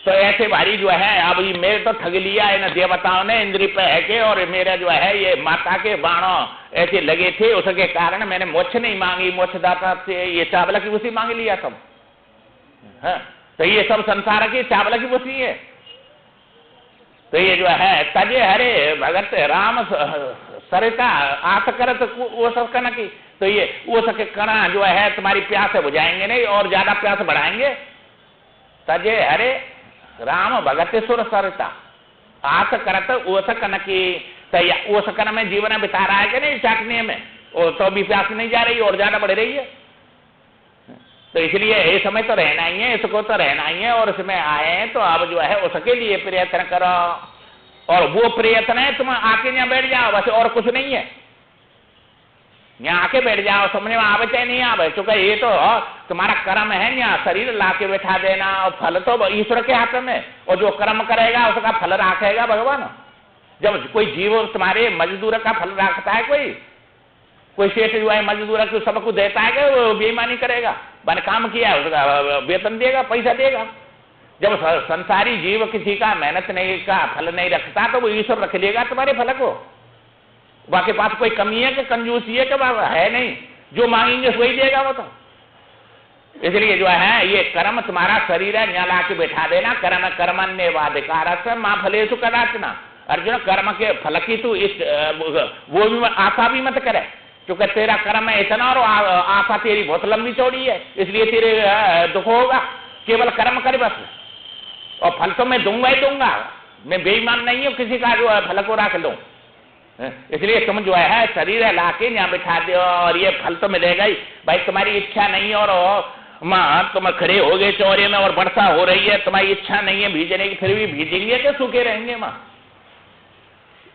तो ऐसे भारी जो है, अब ये मेरे तो ठग लिया है न देवताओं ने इंद्री पे है के, और मेरा जो है ये माता के बाणों ऐसे लगे थे, उसके कारण मैंने मोक्ष नहीं मांगी, मोक्षदाता से ये चावला की भूसी मांग लिया सब। हाँ, तो ये सब संसार की चावला की भूसी है। तो ये जो है तजे हरे भगत राम सरिता आस करत वो सब कन की, तो ये वो सके कणा जो है तुम्हारी प्यास बुझाएंगे नहीं और ज्यादा प्यास बढ़ाएंगे। तजे हरे राम भगत सुर सरिता आस करत वो सकन की, तो वो सकन में जीवन बिता रहा है कि नहीं चाटने में, और तो भी प्यास नहीं जा रही और ज्यादा बढ़ रही है। तो इसलिए ये समय तो रहना ही है, इसको तो रहना ही है, और इसमें आए हैं तो अब जो है उसके लिए प्रयत्न करो, और वो प्रयत्न है तुम आके यहाँ बैठ जाओ बस, और कुछ नहीं है। यहाँ आके बैठ जाओ, समझ में आवे चाहे नहीं आवे, चूंकि ये तो तुम्हारा कर्म है, यहाँ शरीर ला के बैठा देना, और फल तो ईश्वर के हाथ में, और जो कर्म करेगा उसका फल रखेगा भगवान। जब कोई जीव तुम्हारे मजदूर का फल रखता है, कोई सेठ जो है मजदूर को सबको देता है कि वो बेईमानी करेगा, मैंने काम किया उसका वेतन देगा, पैसा देगा। जब संसारी जीव किसी का मेहनत नहीं का फल नहीं रखता तो वो ईश्वर रख लेगा तुम्हारे फल को। बाकी पास कोई कमी है कि कंजूसी है कि है नहीं, जो मांगेंगे वही देगा वो तो। इसलिए जो है ये कर्म तुम्हारा शरीर है, यहाँ ला के बैठा देना, कर्म कर्मण्य वाधिकार माँ फलेषु कदाचन। अर्जुन कर्म के फल की तू इस वो भी आशा भी मत करे, क्योंकि तेरा कर्म है इतना और आशा तेरी बहुत लंबी चौड़ी है, इसलिए तेरे दुख होगा। केवल कर्म कर बस, और फल तो मैं दूंगा ही दूंगा, मैं बेईमान नहीं हूं किसी का जो है फल को रख लूं। इसलिए तुम जो है शरीर ला के यहाँ बिठा दो और ये फल तो मिलेगा ही। भाई तुम्हारी इच्छा नहीं और माँ तुम खड़े हो गए चौरे में और वर्षा हो रही है, तुम्हारी इच्छा नहीं है भीजने की, फिर भी भीजेंगे कि सूखे रहेंगे माँ?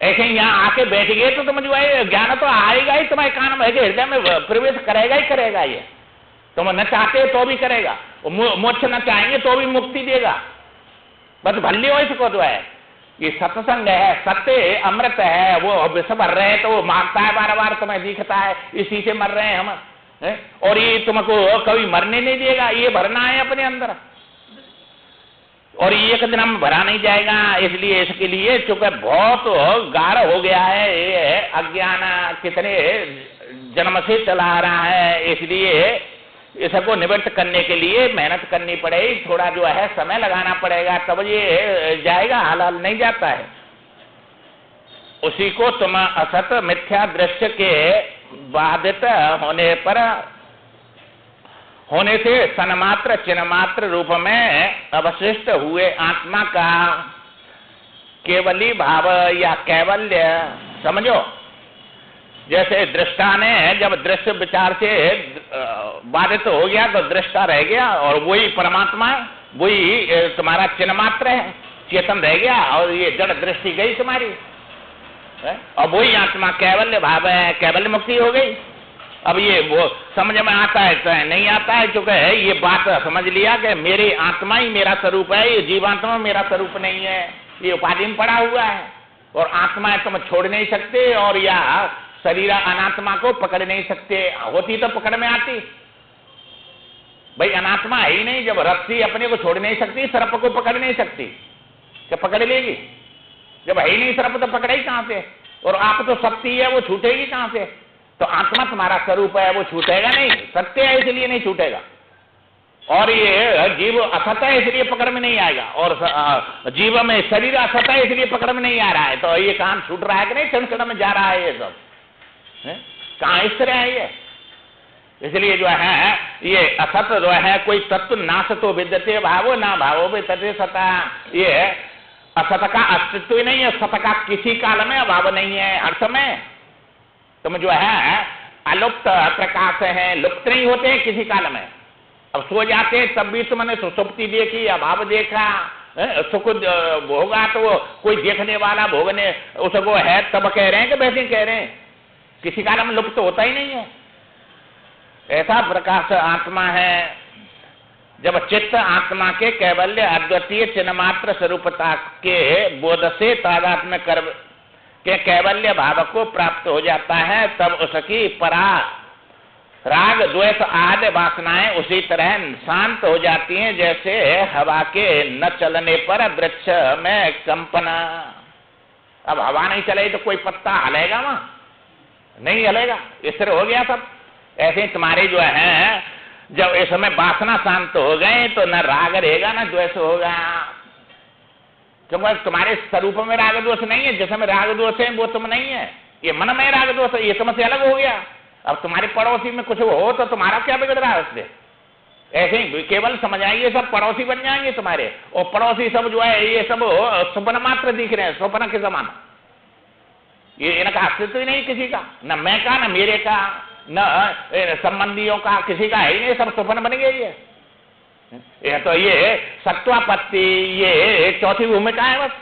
ऐसे यहाँ आके बैठ गए तो तुम जो है ज्ञान तो आएगा ही, तुम्हारे कान में हृदय में प्रवेश करेगा ही करेगा। ये तुम न चाहते तो भी करेगा, मोक्ष न चाहेंगे तो भी मुक्ति देगा। बस भल्ली हो इसको जो है, ये सत्संग है, सत्य अमृत है, वो विष भर रहे हैं तो वो मारता है बार बार, तुम्हें दिखता है इसी से मर रहे हैं हम है? और ये तुमको कभी मरने नहीं देगा, ये भरना है अपने अंदर, और एक दिन हम भरा नहीं जाएगा। इसलिए इसके लिए चूंकि बहुत गाढ़ हो गया है ये अज्ञान, कितने जन्म से चला रहा है, इसलिए इसको निवृत्त करने के लिए मेहनत करनी पड़ेगी, थोड़ा जो है समय लगाना पड़ेगा, तब ये जाएगा, हाल नहीं जाता है। उसी को तुम असत मिथ्या दृश्य के बाधित होने से सन्मात्र चिन्हमात्र रूप में अवशिष्ट हुए आत्मा का केवली भाव या कैवल्य समझो। जैसे दृष्टा ने जब दृश्य विचार से बाधित हो गया तो दृष्टा रह गया, और वही परमात्मा है, वही तुम्हारा चिन्ह मात्र है, चेतन रह गया, और ये जड़ दृष्टि गई तुम्हारी है? और वही आत्मा कैवल्य भाव है, कैवल्य मुक्ति हो गई। अब ये वो समझ में आता है तो नहीं आता है, चूंकि ये बात समझ लिया कि मेरी आत्मा ही मेरा स्वरूप है, ये जीवात्मा मेरा स्वरूप नहीं है, ये उपाधि में पड़ा हुआ है, और आत्मा है तुम छोड़ नहीं सकते, और या शरीर अनात्मा को पकड़ नहीं सकते, होती तो पकड़ में आती। भाई अनात्मा है ही नहीं, जब रस्सी अपने को छोड़ नहीं सकती, सर्प को पकड़ नहीं सकती, क्या पकड़ लेगी? जब है ही नहीं सर्प तो पकड़ेगी कहां से? और आप तो शक्ति है, वो छूटेगी कहां से? तो आत्मा तुम्हारा स्वरूप है, वो छूटेगा नहीं, सत्य है इसलिए नहीं छूटेगा। और ये जीव असत है इसलिए पकड़ में नहीं आएगा, और जीव में शरीर असत है इसलिए पकड़ में नहीं आ रहा है। तो ये कहां छूट रहा है कि नहीं, क्षण क्षण में जा रहा है ये सब, कहां इस तरह है ये? इसलिए जो है ये असत जो है कोई तत्व नाश तो विद्यते भावो ना भावो भी तथे सता, ये असत का अस्तित्व ही नहीं है, सत का किसी काल में अभाव नहीं है, हर समय तुम जो है अलुप्त प्रकाश है, लुप्त नहीं होते हैं किसी काल में। अब सो जाते हैं तब भी तुमने सुसुप्ति देखी, अभाव देखा, सुख भोगा तो कोई देखने वाला भोगने उसको है तब कह रहे हैं कि वैसे कह रहे हैं, किसी काल में लुप्त होता ही नहीं है। ऐसा प्रकाश आत्मा है। जब चित्त आत्मा के कैवल्य अद्वितीय चिन्हमात्र स्वरूपता के बोध से तादात्म्य कर के कैवल्य भाव को प्राप्त हो जाता है, तब उसकी परा राग द्वेष आदि वासनाएं उसी तरह शांत हो जाती हैं जैसे हवा के न चलने पर वृक्ष में कंपना। अब हवा नहीं चले तो कोई पत्ता हलेगा वहां? नहीं हलेगा, इस तरह हो गया सब। ऐसे ही तुम्हारे जो है जब इस समय वासना शांत हो गए तो न राग रहेगा न द्वेष होगा, क्योंकि तुम्हारे स्वरूप में राग दोष नहीं है, जिसमें राग दोष है वो तुम नहीं है, ये मन में राग दोष है, ये तुमसे अलग हो गया। अब तुम्हारे पड़ोसी में कुछ हो तो तुम्हारा क्या बिगड़ रहा है उससे? ऐसे ही केवल समझ आइए सब पड़ोसी बन जाएंगे तुम्हारे, और पड़ोसी सब जो है ये सब स्वप्न मात्र दिख रहे हैं, स्वप्न के समान। ये इनका अस्तित्व ही नहीं किसी का, न मैं का, न मेरे का, न संबंधियों का, किसी का है ही नहीं, सब स्वप्न बन गए। ये तो ये सत्वापत्ति ये चौथी भूमिका है बस,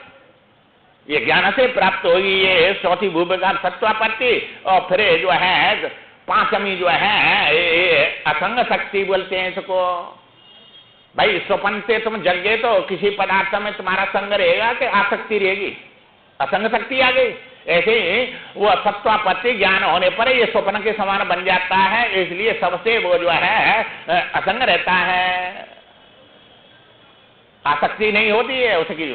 ये ज्ञान से प्राप्त होगी ये चौथी भूमिका सत्वापत्ति। और फिर जो है पांचवी जो है ये असंग शक्ति बोलते हैं इसको। भाई स्वप्न से तुम जग गए तो किसी पदार्थ में तुम्हारा संग रहेगा कि आसक्ति रहेगी? असंग शक्ति आ गई। ऐसे ही वो सत्वापत्ति ज्ञान होने पर ये स्वप्न के समान बन जाता है, इसलिए सबसे वो जो है असंग रहता है, आसक्ति नहीं होती है उसकी।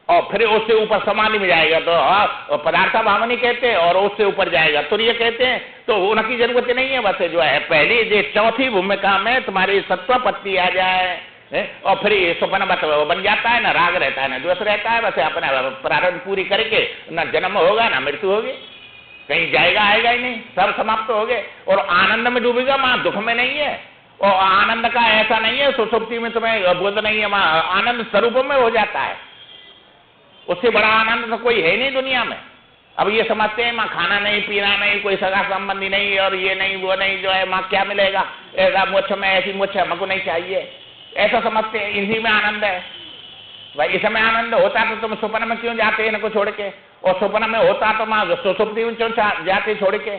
और फिर उससे ऊपर समाधि में जाएगा तो पदार्थ भावनी कहते हैं, और उससे ऊपर जाएगा तो ये कहते हैं, तो उनकी जरूरत नहीं है। बस जो है पहली जो चौथी भूमिका में तुम्हारी सत्वापत्ति आ जाए और फिर ये स्वप्न बन जाता है, ना राग रहता है, ना द्वेष रहता है। बस अपना प्रारंभ पूरी करके न जन्म होगा ना मृत्यु होगी, कहीं जाएगा आएगा ही नहीं, सब समाप्त हो गए और आनंद में डूबेगा। वहां दुख में नहीं है, और आनंद का ऐसा नहीं है सुसुप्ति में तुम्हें बोध नहीं है, वहां आनंद स्वरूप में हो जाता है। उससे बड़ा आनंद तो कोई है नहीं दुनिया में। अब ये समझते हैं माँ खाना नहीं पीना नहीं, कोई सगा संबंधी नहीं, और ये नहीं वो नहीं, जो है माँ क्या मिलेगा, ऐसा मुझ में ऐसी मुझ हमको नहीं चाहिए, ऐसा समझते हैं। इसी में आनंद है। भाई इसमें आनंद होता तो तुम स्वप्न में क्यों जाते हैं इनको छोड़ के, और स्वप्न में होता तो माँ सुसुप्ति में क्यों जाते छोड़ के?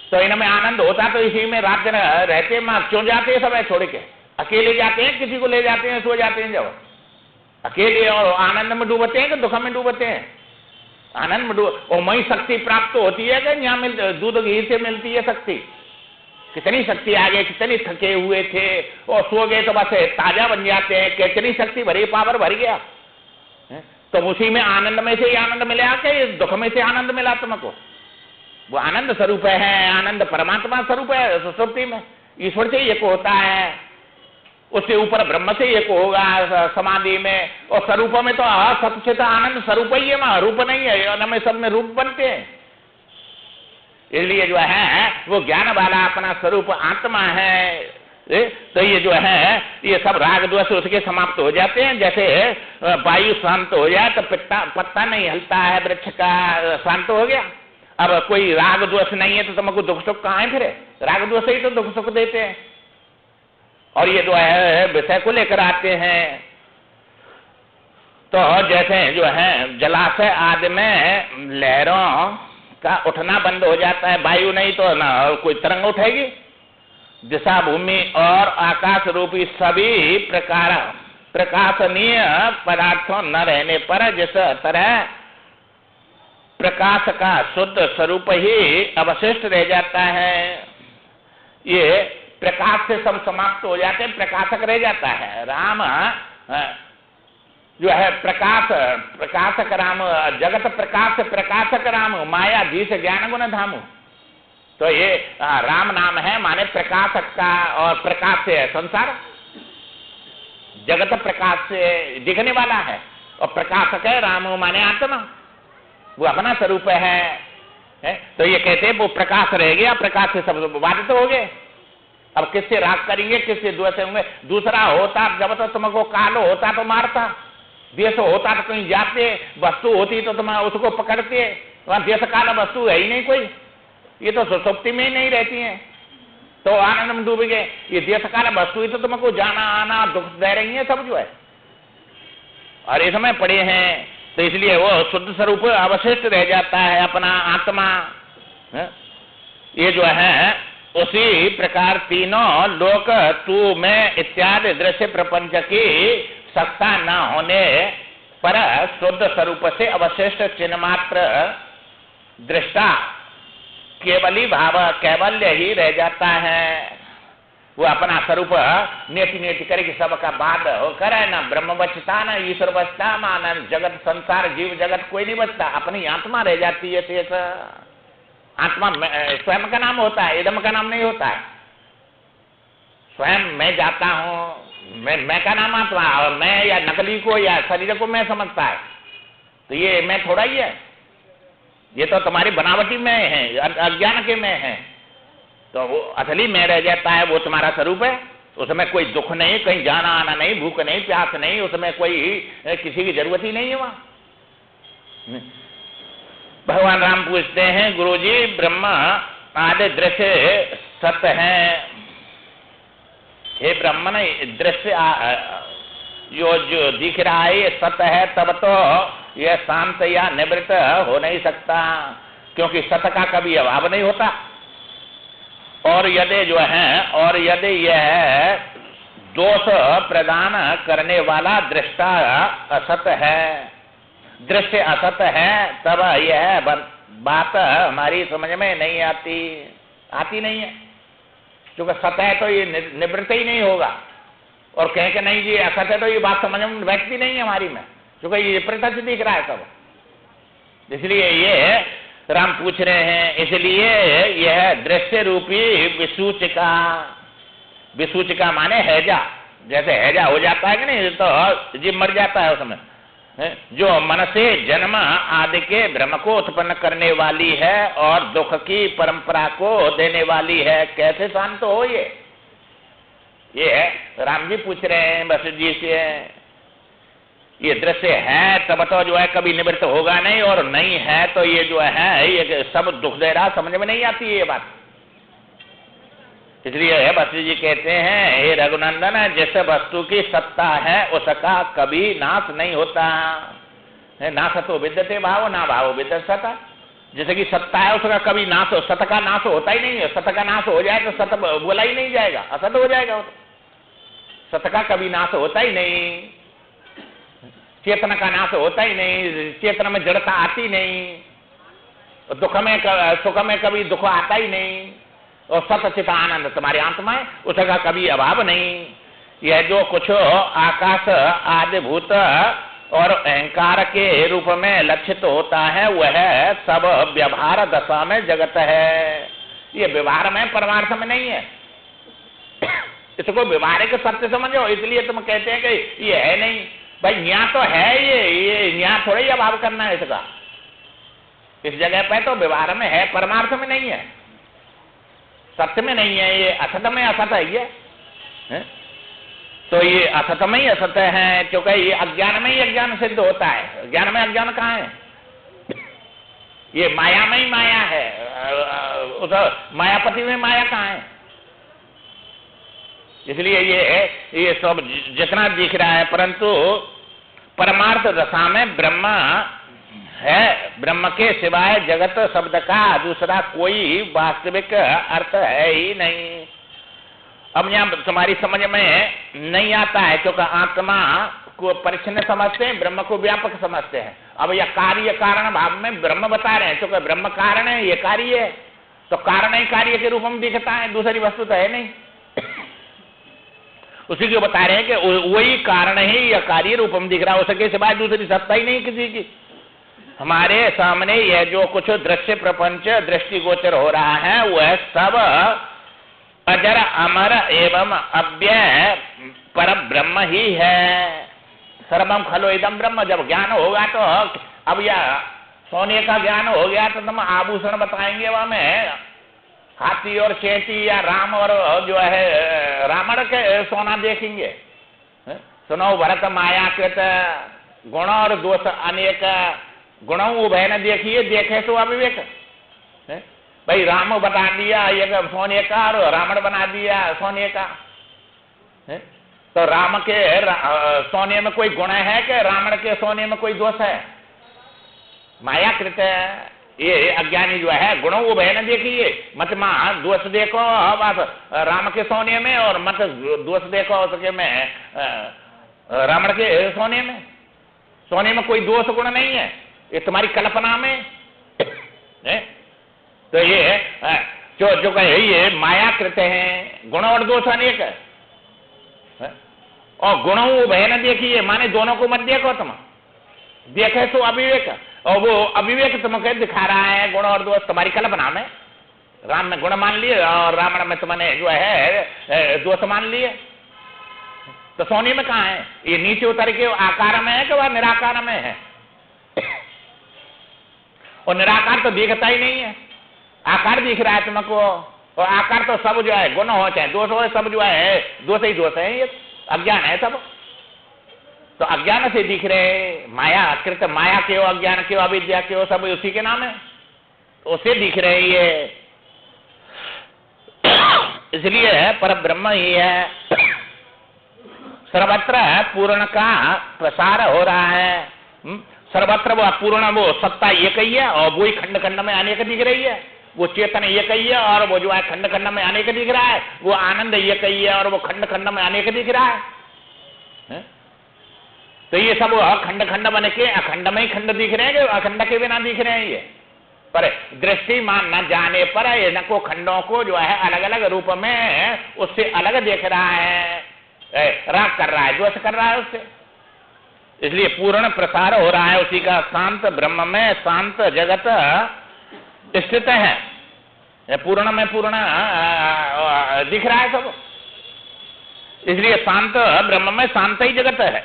तो इनमें आनंद होता तो इसी में रात दिन रहते, माँ क्यों जाते हैं सब छोड़ के? अकेले जाते हैं, किसी को ले जाते हैं, सो जाते हैं जब अकेले, और आनंद में डूबते हैं कि दुख में डूबते हैं? आनंद में डूब, और वही शक्ति प्राप्त होती है कि यहाँ दूध घी से मिलती है शक्ति। कितनी शक्ति आ गई, कितनी थके हुए थे और सो गए तो बस ताजा बन जाते हैं, कितनी शक्ति भरी, पावर भर गया। तो उसी में आनंद में से ही आनंद मिला के दुख में से आनंद मिला तुमको? वो आनंद स्वरूप है, आनंद परमात्मा स्वरूप है सुसुप्ति में, ईश्वर से एक होता है, उससे ऊपर ब्रह्म से एक होगा समाधि में, और स्वरूप में तो सचित आनंद स्वरूप ही है, वहां रूप नहीं है, हमें सब में रूप बनते हैं। इसलिए जो है वो ज्ञान वाला अपना स्वरूप आत्मा है। तो ये जो है ये सब राग द्वेष उसके समाप्त हो जाते हैं। जैसे वायु शांत हो जाए तो पत्ता नहीं हिलता है, वृक्ष का शांत हो गया। अब कोई राग द्वेष नहीं है तो तुमको दुख सुख कहाँ है? फिर राग द्वेष ही तो दुख सुख देते हैं। और ये जो है विषय को लेकर आते हैं, तो जैसे जो है जलाशय आदि में लहरों का उठना बंद हो जाता है, वायु नहीं तो ना कोई तरंग उठेगी। दिशा भूमि और आकाश रूपी सभी प्रकार प्रकाशनीय पदार्थों न रहने पर जिस तरह प्रकाश का शुद्ध स्वरूप ही अवशिष्ट रह जाता है, ये प्रकाश से सब समाप्त हो जाते हैं, प्रकाशक रह जाता है। राम जो है प्रकाशक राम, जगत प्रकाश प्रकाशक राम, माया जी से ज्ञान गुण धामु। तो ये राम नाम है माने प्रकाशक का, और प्रकाश से है संसार, जगत प्रकाश से दिखने वाला है, और प्रकाशक है राम माने आत्मा, वो अपना स्वरूप है। तो ये कहते हैं वो प्रकाश रह गया, प्रकाश से सब बाधित हो गए। अब किससे राग करेंगे, किससे द्वेष होंगे? दूसरा होता जब तो तुमको काल होता तो मारता, देश होता तो कहीं जाते, वस्तु होती तो तुम उसको पकड़ते, वहां देश काल वस्तु है ही नहीं कोई, ये तो सुसुप्ति में ही नहीं रहती है, तो आनंद में डूब गए। ये देश काल वस्तु ही तो तुमको जाना आना दुख दे रही है सब जो है, और इसमें पड़े हैं। तो इसलिए वो शुद्ध स्वरूप अवशिष्ट रह जाता है अपना आत्मा। ये जो है उसी प्रकार तीनों लोक तू मैं इत्यादि दृश्य प्रपंच की सत्ता न होने पर शुद्ध स्वरूप से अवशिष्ट चिन्ह मात्र दृष्टा केवली भाव कैवल्य ही रह जाता है। वो अपना स्वरूप नेति नेति करके सबका बाद होकर है, ना ब्रह्म बचता ना ईश्वर बचता, माना जगत संसार जीव जगत कोई नहीं बचता, अपनी आत्मा रह जाती है। शेष आत्मा स्वयं का नाम होता है, इदम का नाम नहीं होता है। स्वयं मैं जाता हूँ, मैं का नाम आत्मा, मैं या नकली को या शरीर को मैं समझता है, तो ये मैं थोड़ा ही है, ये तो तुम्हारी बनावटी में है, अज्ञान के में है। तो वो असली में रह जाता है, वो तुम्हारा स्वरूप है, उसमें कोई दुख नहीं, कहीं जाना आना नहीं, भूख नहीं, प्यास नहीं, उसमें कोई किसी की जरूरत ही नहीं है वहां। भगवान राम पूछते हैं, गुरुजी ब्रह्म आदि दृश्य सत्य है, हे ब्राह्मण दृश्य जो दिख रहा है ये सत्य है, तब तो यह शांत या निवृत्त हो नहीं सकता, क्योंकि सत्य का कभी अभाव नहीं होता। और यदि जो है, और यदि यह दोष प्रदान करने वाला दृष्टा असत है, दृश्य असत है, तब यह बात हमारी समझ में नहीं आती नहीं है, क्योंकि सत्य है तो ये निवृत्त ही नहीं होगा, और कहें कि नहीं जी असत है तो ये बात समझ में बैठती नहीं है हमारी में, क्योंकि ये प्रत्यक्ष दिख रहा है सब। इसलिए ये राम पूछ रहे हैं, इसलिए यह दृश्य रूपी विसूचिका, विसूचिका माने हैजा, जैसे हैजा हो जाता है कि नहीं तो जीव मर जाता है उसमें, जो मन से जन्म आदि के भ्रम को उत्पन्न करने वाली है और दुख की परंपरा को देने वाली है, कैसे शांत हो ये राम जी पूछ रहे हैं वशिष्ठ जी से। ये दृश्य है तब तो जो है कभी निवृत्त होगा नहीं, और नहीं है तो ये जो है ये सब दुख दे रहा, समझ में नहीं आती है ये बात। इसलिए वशिष्ठ जी कहते हैं, हे रघुनंदन जिस वस्तु की सत्ता है उसका कभी नाश नहीं होता, नाश तो विद्यते भाव ना भाव विद्यते सत्ता, जैसे कि सत्ता है उसका कभी नाश, सत्य का नाश होता ही नहीं है, सत्य का नाश हो जाए तो सत्य बोला ही नहीं जाएगा, असत हो जाएगा, सत्य का कभी नाश होता ही नहीं, चेतन का नाश होता ही नहीं, चेतन में जड़ता आती नहीं, दुख में सुख में कभी दुख आता ही नहीं, और सत्य चित आनंद तुम्हारी आत्मा है, उसका कभी अभाव नहीं। यह जो कुछ आकाश आदि भूत और अहंकार के रूप में लक्षित होता है वह सब व्यवहार दशा में जगत है, ये व्यवहार में परमार्थ में नहीं है। इसको व्यवहारिक सत्य समझो, इसलिए तुम कहते हैं कि ये है नहीं, भाई यहाँ तो है, ये यहाँ थोड़ा ही अभाव करना है इसका, इस जगह पे तो व्यवहार में है, परमार्थ में नहीं है, सत्य में नहीं है, ये असत में असत है ये है? तो ये असत में ही असत है, क्योंकि ये अज्ञान में ही अज्ञान सिद्ध होता है। ज्ञान में अज्ञान कहाँ है? ये माया में ही माया है, उस मायापति में माया कहाँ है? इसलिए ये सब जितना दिख रहा है, परंतु परमार्थ दशा में ब्रह्म है, ब्रह्म के सिवाय जगत शब्द का दूसरा कोई वास्तविक अर्थ है ही नहीं। अब यहाँ तुम्हारी समझ में नहीं आता है, क्योंकि आत्मा को परिच्छिन्न समझते हैं, ब्रह्म को व्यापक समझते हैं। अब यह कार्य कारण भाव में ब्रह्म बता रहे हैं, क्योंकि ब्रह्म कारण है, ये कार्य है, तो कारण ही कार्य के रूप में दिखता है, दूसरी वस्तु तो है नहीं। उसी को बता रहे हैं कि वही कारण ही यह कार्य रूप में दिख रहा है, उसके सिवाय दूसरी सत्ता ही नहीं किसी की। हमारे सामने यह जो कुछ दृश्य प्रपंच दृष्टिगोचर हो रहा है वह सब अजर अमर एवं अव्यय पर ब्रह्म ही है। सर्वम खलो इदम ब्रह्म। जब ज्ञान होगा तो अब यह सोने का ज्ञान हो गया तो तुम आभूषण बताएंगे वह में हाथी और चेटी या राम और जो है रावण के सोना देखेंगे। सुनो भरत मायाकृत गुण और दोष अनेक, गुणों उभय न देखिए, देखे तो अविवेक। भाई राम बना दिया ये सोने का और रावण बना दिया सोने का, तो राम के सोने में कोई गुण है कि रावण के सोने में कोई दोष है? मायाकृत है ये अज्ञानी जो है, गुणों उभय न देखिए, मत मां दोष देखो बस राम के सोने में और मत दोष देखो उसके में रावण के सोने में। सोने में कोई दोष गुण नहीं है, ये तुम्हारी कल्पना में है। तो ये जो कहे ये माया कृत है, गुण और दोष अनेक है, और गुणों उभय न देखिए माने दोनों को मत देखो, तुम देखे तो अविवेक, और वो अविवेक तुमको दिखा रहा है गुण और दोष तुम्हारी कल्पना में। राम में गुण मान लिए और रावण में तुमने जो है दोष मान लिए। तो सोने में कहाँ है? ये नीचे उतर के आकार में है कि वह निराकार में है? और निराकार तो दिखता ही नहीं है, आकार दिख रहा है तुमको। और आकार तो सब जो है गुण हो चाहे दोष हो, सब जो है दोष ही दोष है, ये अज्ञान है सब। तो अज्ञान से दिख रहे, माया कृत माया के हो, अज्ञान के हो, अविद्या के हो, सब उसी के नाम है, तो उसे दिख रहे ये। इसलिए पर ब्रह्म ही है, सर्वत्र पूर्ण का प्रसार हो रहा है। सर्वत्र वो पूर्ण, वो सत्ता एक ही है और वो ही खंड खंड में अनेक दिख रही है। वो चेतन एक ही है और वो जो है खंड खंड में अनेक दिख रहा है। वो आनंद एक ही है और वो खंड खंड में अनेक दिख रहा है। तो ये सब खंड खंड बन के अखंड में ही खंड दिख रहे हैं कि अखंड के बिना दिख रहे हैं ये? पर दृष्टि मान न जाने पर इनको खंडों को जो है अलग अलग रूप में उससे अलग देख रहा है, राग कर रहा है, द्वेष कर रहा है उससे। इसलिए पूर्ण प्रसार हो रहा है उसी का। शांत ब्रह्म में शांत जगत स्थित है, पूर्ण में पूर्ण दिख रहा है सब। इसलिए शांत ब्रह्म में शांत ही जगत है,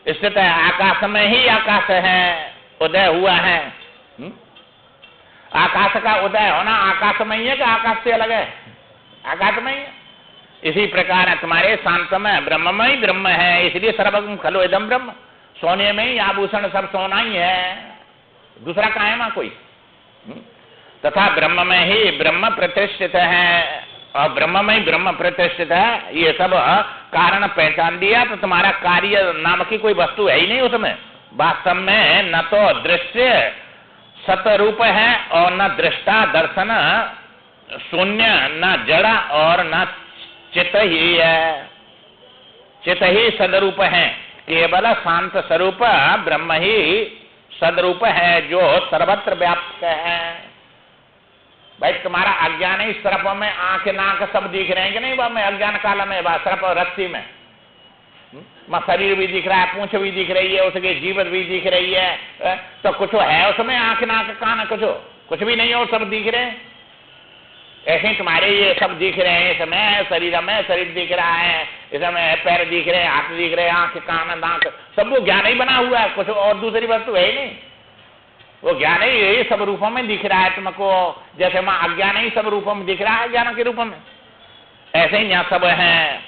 स्थित है। आकाश में ही आकाश है, उदय हुआ है। आकाश का उदय होना आकाश में ही है कि आकाश से अलग है? आकाश में ही है। इसी प्रकार तुम्हारे शांत में ब्रह्म में ही ब्रह्म है, इसलिए सर्वगम खलो इदम ब्रह्म। सोने में ही आभूषण सब सोना ही है, दूसरा कहाँ है? कोई। तथा ब्रह्म में ही ब्रह्म प्रतिष्ठित है, और ब्रह्म में ही ब्रह्म प्रतिष्ठित है। ये सब कारण पहचान दिया तो तुम्हारा कार्य नाम की कोई वस्तु है ही नहीं उसमें। वास्तव में न तो दृश्य सतरूप है और न दृष्टा दर्शन शून्य, न जड़ा और न चित ही है। चित ही सदरूप है, केवल शांत स्वरूप ब्रह्म ही सदरूप है जो सर्वत्र व्याप्त है। भाई तुम्हारा अज्ञान ही सर्प में आंख नाक सब दिख रहे हैं कि नहीं? वह में अज्ञान काल में सर्प रस्सी में शरीर भी दिख रहा है, पूंछ भी दिख रही है, उसके जीवन भी दिख रही है। तो कुछ है उसमें? आंख नाक कान कुछ भी नहीं है, और सब दिख रहे हैं। ऐसे ही तुम्हारे ये सब दिख रहे हैं, इसमें शरीर में शरीर दिख रहा है, इसमें पैर दिख रहे हैं, हाथ दिख रहे हैं, आंख कान नाक सब वो ज्ञान ही बना हुआ है, कुछ और दूसरी वस्तु है ही नहीं। वो ज्ञान ही यही सब रूपों में दिख रहा है तुमको, जैसे मां अज्ञान ही सब रूपों में दिख रहा है ज्ञान के रूप में, ऐसे ही यहाँ सब है।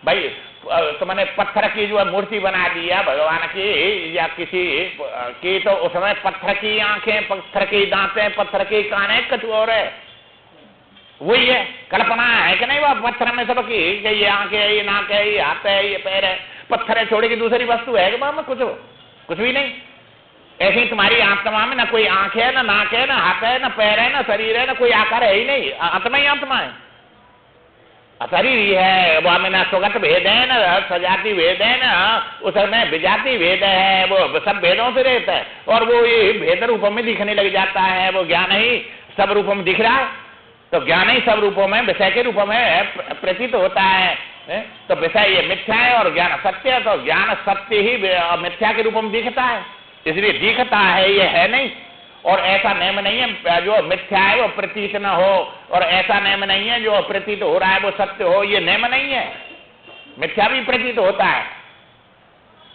भाई तुमने पत्थर की जो मूर्ति बना दी है भगवान की या किसी की, तो उसमें पत्थर की आंखें, पत्थर की दांतें, पत्थर की कानें, कुछ और है, वही है, कल्पना है कि नहीं? वह पत्थर में सब की ये आंखें है, ये नाक है, ये हाथ है, ये पैर है, पत्थर है, छोड़े की दूसरी वस्तु है कि में कुछ भी नहीं। ऐसे ही तुम्हारी आत्मा में ना कोई आंख है, ना नाक है, ना हाथ है, ना पैर है, ना शरीर है, ना कोई आकार है ही नहीं। आत्मा ही आत्मा है, शरीर ही है। वो में ना स्वगत भेद है, ना सजाति भेद है, ना उसमें विजाति भेद है, वो सब भेदों से रहता है और वो ये भेद रूपों में दिखने लग जाता है। वो ज्ञान ही सब रूपों में दिख रहा है, तो ज्ञान ही सब रूपों में विषय के रूपों में प्रतीत होता है। तो विषय ये मिथ्या है और ज्ञान सत्य है, तो ज्ञान सत्य ही मिथ्या के रूप में दिखता है, इसलिए दिखता है, ये है नहीं। और ऐसा नियम नहीं है जो मिथ्या है वो प्रतीत न हो, और ऐसा नियम नहीं है जो प्रतीत हो रहा है वो सत्य हो, ये नियम नहीं है। मिथ्या भी प्रतीत होता है,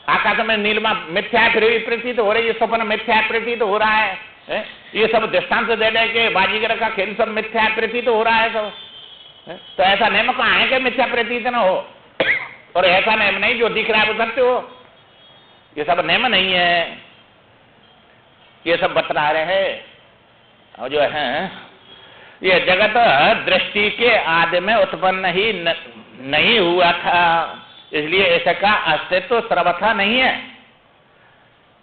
आकाश में नीलिमा मिथ्या है फिर भी प्रतीत हो रही है, स्वप्न मिथ्या प्रतीत हो रहा है। ये सब दृष्टांत दे दे के बाजीगर का खेल सब मिथ्या प्रतीत हो रहा है सब। तो ऐसा नियम कहाँ है कि मिथ्या प्रतीत न हो, और ऐसा नियम नहीं जो दिख रहा है वो सत्य हो, ये सब नियम नहीं है। ये सब बतला रहे हैं। और जो है ये जगत दृष्टि के आदि में उत्पन्न ही नहीं हुआ था, इसलिए इसका अस्तित्व सर्वथा नहीं है।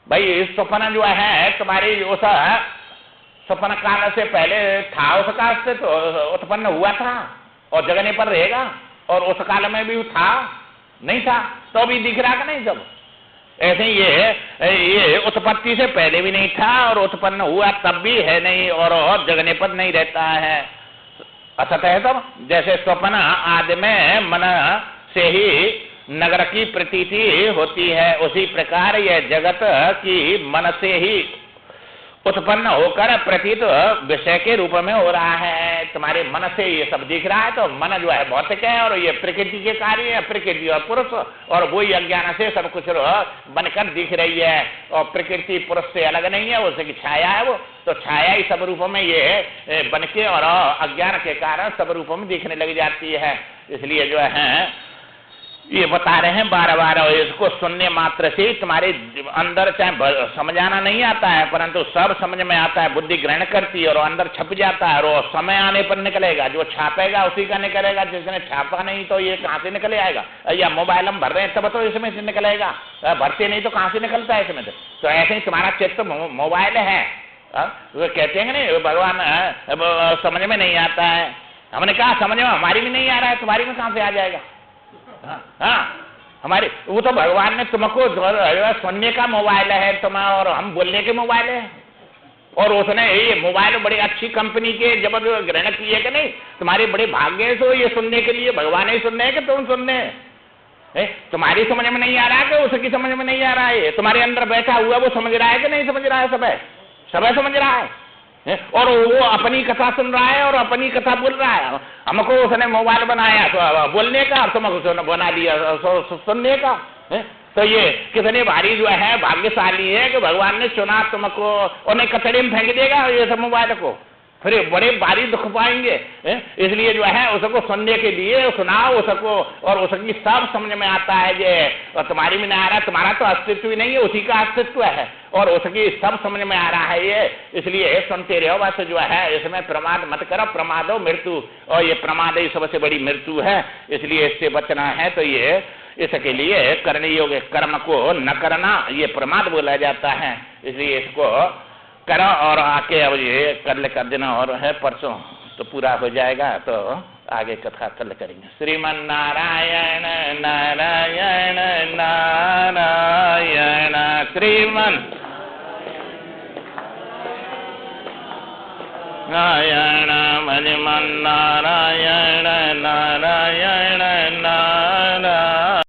भाई इस स्वप्न जो है तुम्हारी उस स्वप्न काल से पहले था, उसका अस्तित्व उत्पन्न हुआ था और जगने पर रहेगा, और उस काल में भी था नहीं था तो भी दिख रहा का नहीं सब। ऐसे ये उत्पत्ति से पहले भी नहीं था और उत्पन्न हुआ तब भी है नहीं, और जगने पर नहीं रहता है, असत है सब। जैसे स्वप्न आदि में मन से ही नगर की प्रतीति होती है, उसी प्रकार यह जगत की मन से ही उत्पन्न होकर प्रतीत विषय के रूप में हो रहा है। तुम्हारे मन से ये सब दिख रहा है, तो मन जो है भौतिक है और ये प्रकृति के कार्य है, प्रकृति और पुरुष, और वही अज्ञान से सब कुछ बनकर दिख रही है। और प्रकृति पुरुष से अलग नहीं है, उसकी छाया है वो, तो छाया ही सब रूपों में ये बनके और अज्ञान के कारण सब रूपों में दिखने लग जाती है। इसलिए जो है ये बता रहे हैं बार बार, इसको सुनने मात्र से तुम्हारे अंदर चाहे समझ आना नहीं आता है, परंतु सब समझ में आता है, बुद्धि ग्रहण करती है और अंदर छप जाता है, और समय आने पर निकलेगा। जो छापेगा उसी का निकलेगा, जिसने छापा नहीं तो ये कहाँ से निकले आएगा? या मोबाइल हम भर रहे हैं तब तो इसमें से निकलेगा, भरते नहीं तो कहाँ से निकलता है इसमें? तो ऐसे ही तुम्हारा चित्त मोबाइल है। वो कहते हैं नहीं भगवान समझ में नहीं आता है। हमने कहा समझ में हमारी भी नहीं आ रहा है, तुम्हारी में कहाँ से आ जाएगा? हाँ, हमारे वो तो भगवान ने तुमको सुनने का मोबाइल है तुम, और हम बोलने के मोबाइल है, और उसने ये मोबाइल बड़ी अच्छी कंपनी के जब ग्रहण किए कि नहीं, तुम्हारे बड़े भाग्य से ये सुनने के लिए भगवान ही सुनने कि तुम सुनने? तुम्हारी समझ में नहीं आ रहा है कि उसकी समझ में नहीं आ रहा है? तुम्हारे अंदर बैठा हुआ वो समझ रहा है कि नहीं समझ रहा है? सब समझ रहा है, और वो अपनी कथा सुन रहा है और अपनी कथा बोल रहा है। हमको उसने मोबाइल बनाया तो बोलने का, और तुमको बना दिया सुनने का। तो ये कितने भारी जो है भाग्यशाली है कि भगवान ने चुना तुमको, उन्हें कचड़े में फेंक देगा ये सब मोबाइल को, फिर बड़े भारी दुख पाएंगे। इसलिए जो है उसको सुनने के लिए सुनाओ उसको, और उसकी सब समझ में आता है ये, और तुम्हारी में नहीं आ रहा, तुम्हारा तो अस्तित्व ही नहीं है, उसी का अस्तित्व है, और उसकी सब समझ में आ रहा है ये। इसलिए सुनते रहो बस, जो है इसमें प्रमाद मत करो, प्रमादो मृत्यु, और ये प्रमाद ही सबसे बड़ी मृत्यु है। इसलिए इससे बचना है तो ये इसके लिए करने योग्य कर्म को न करना ये प्रमाद बोला जाता है। इसलिए इसको करो, और आके अब ये कर देना, और है परसों तो पूरा हो जाएगा, तो आगे कथा कल करेंगे। श्रीमन नारायण नारायण नारायण, श्रीमन नारायण भजमन नारायण नारायण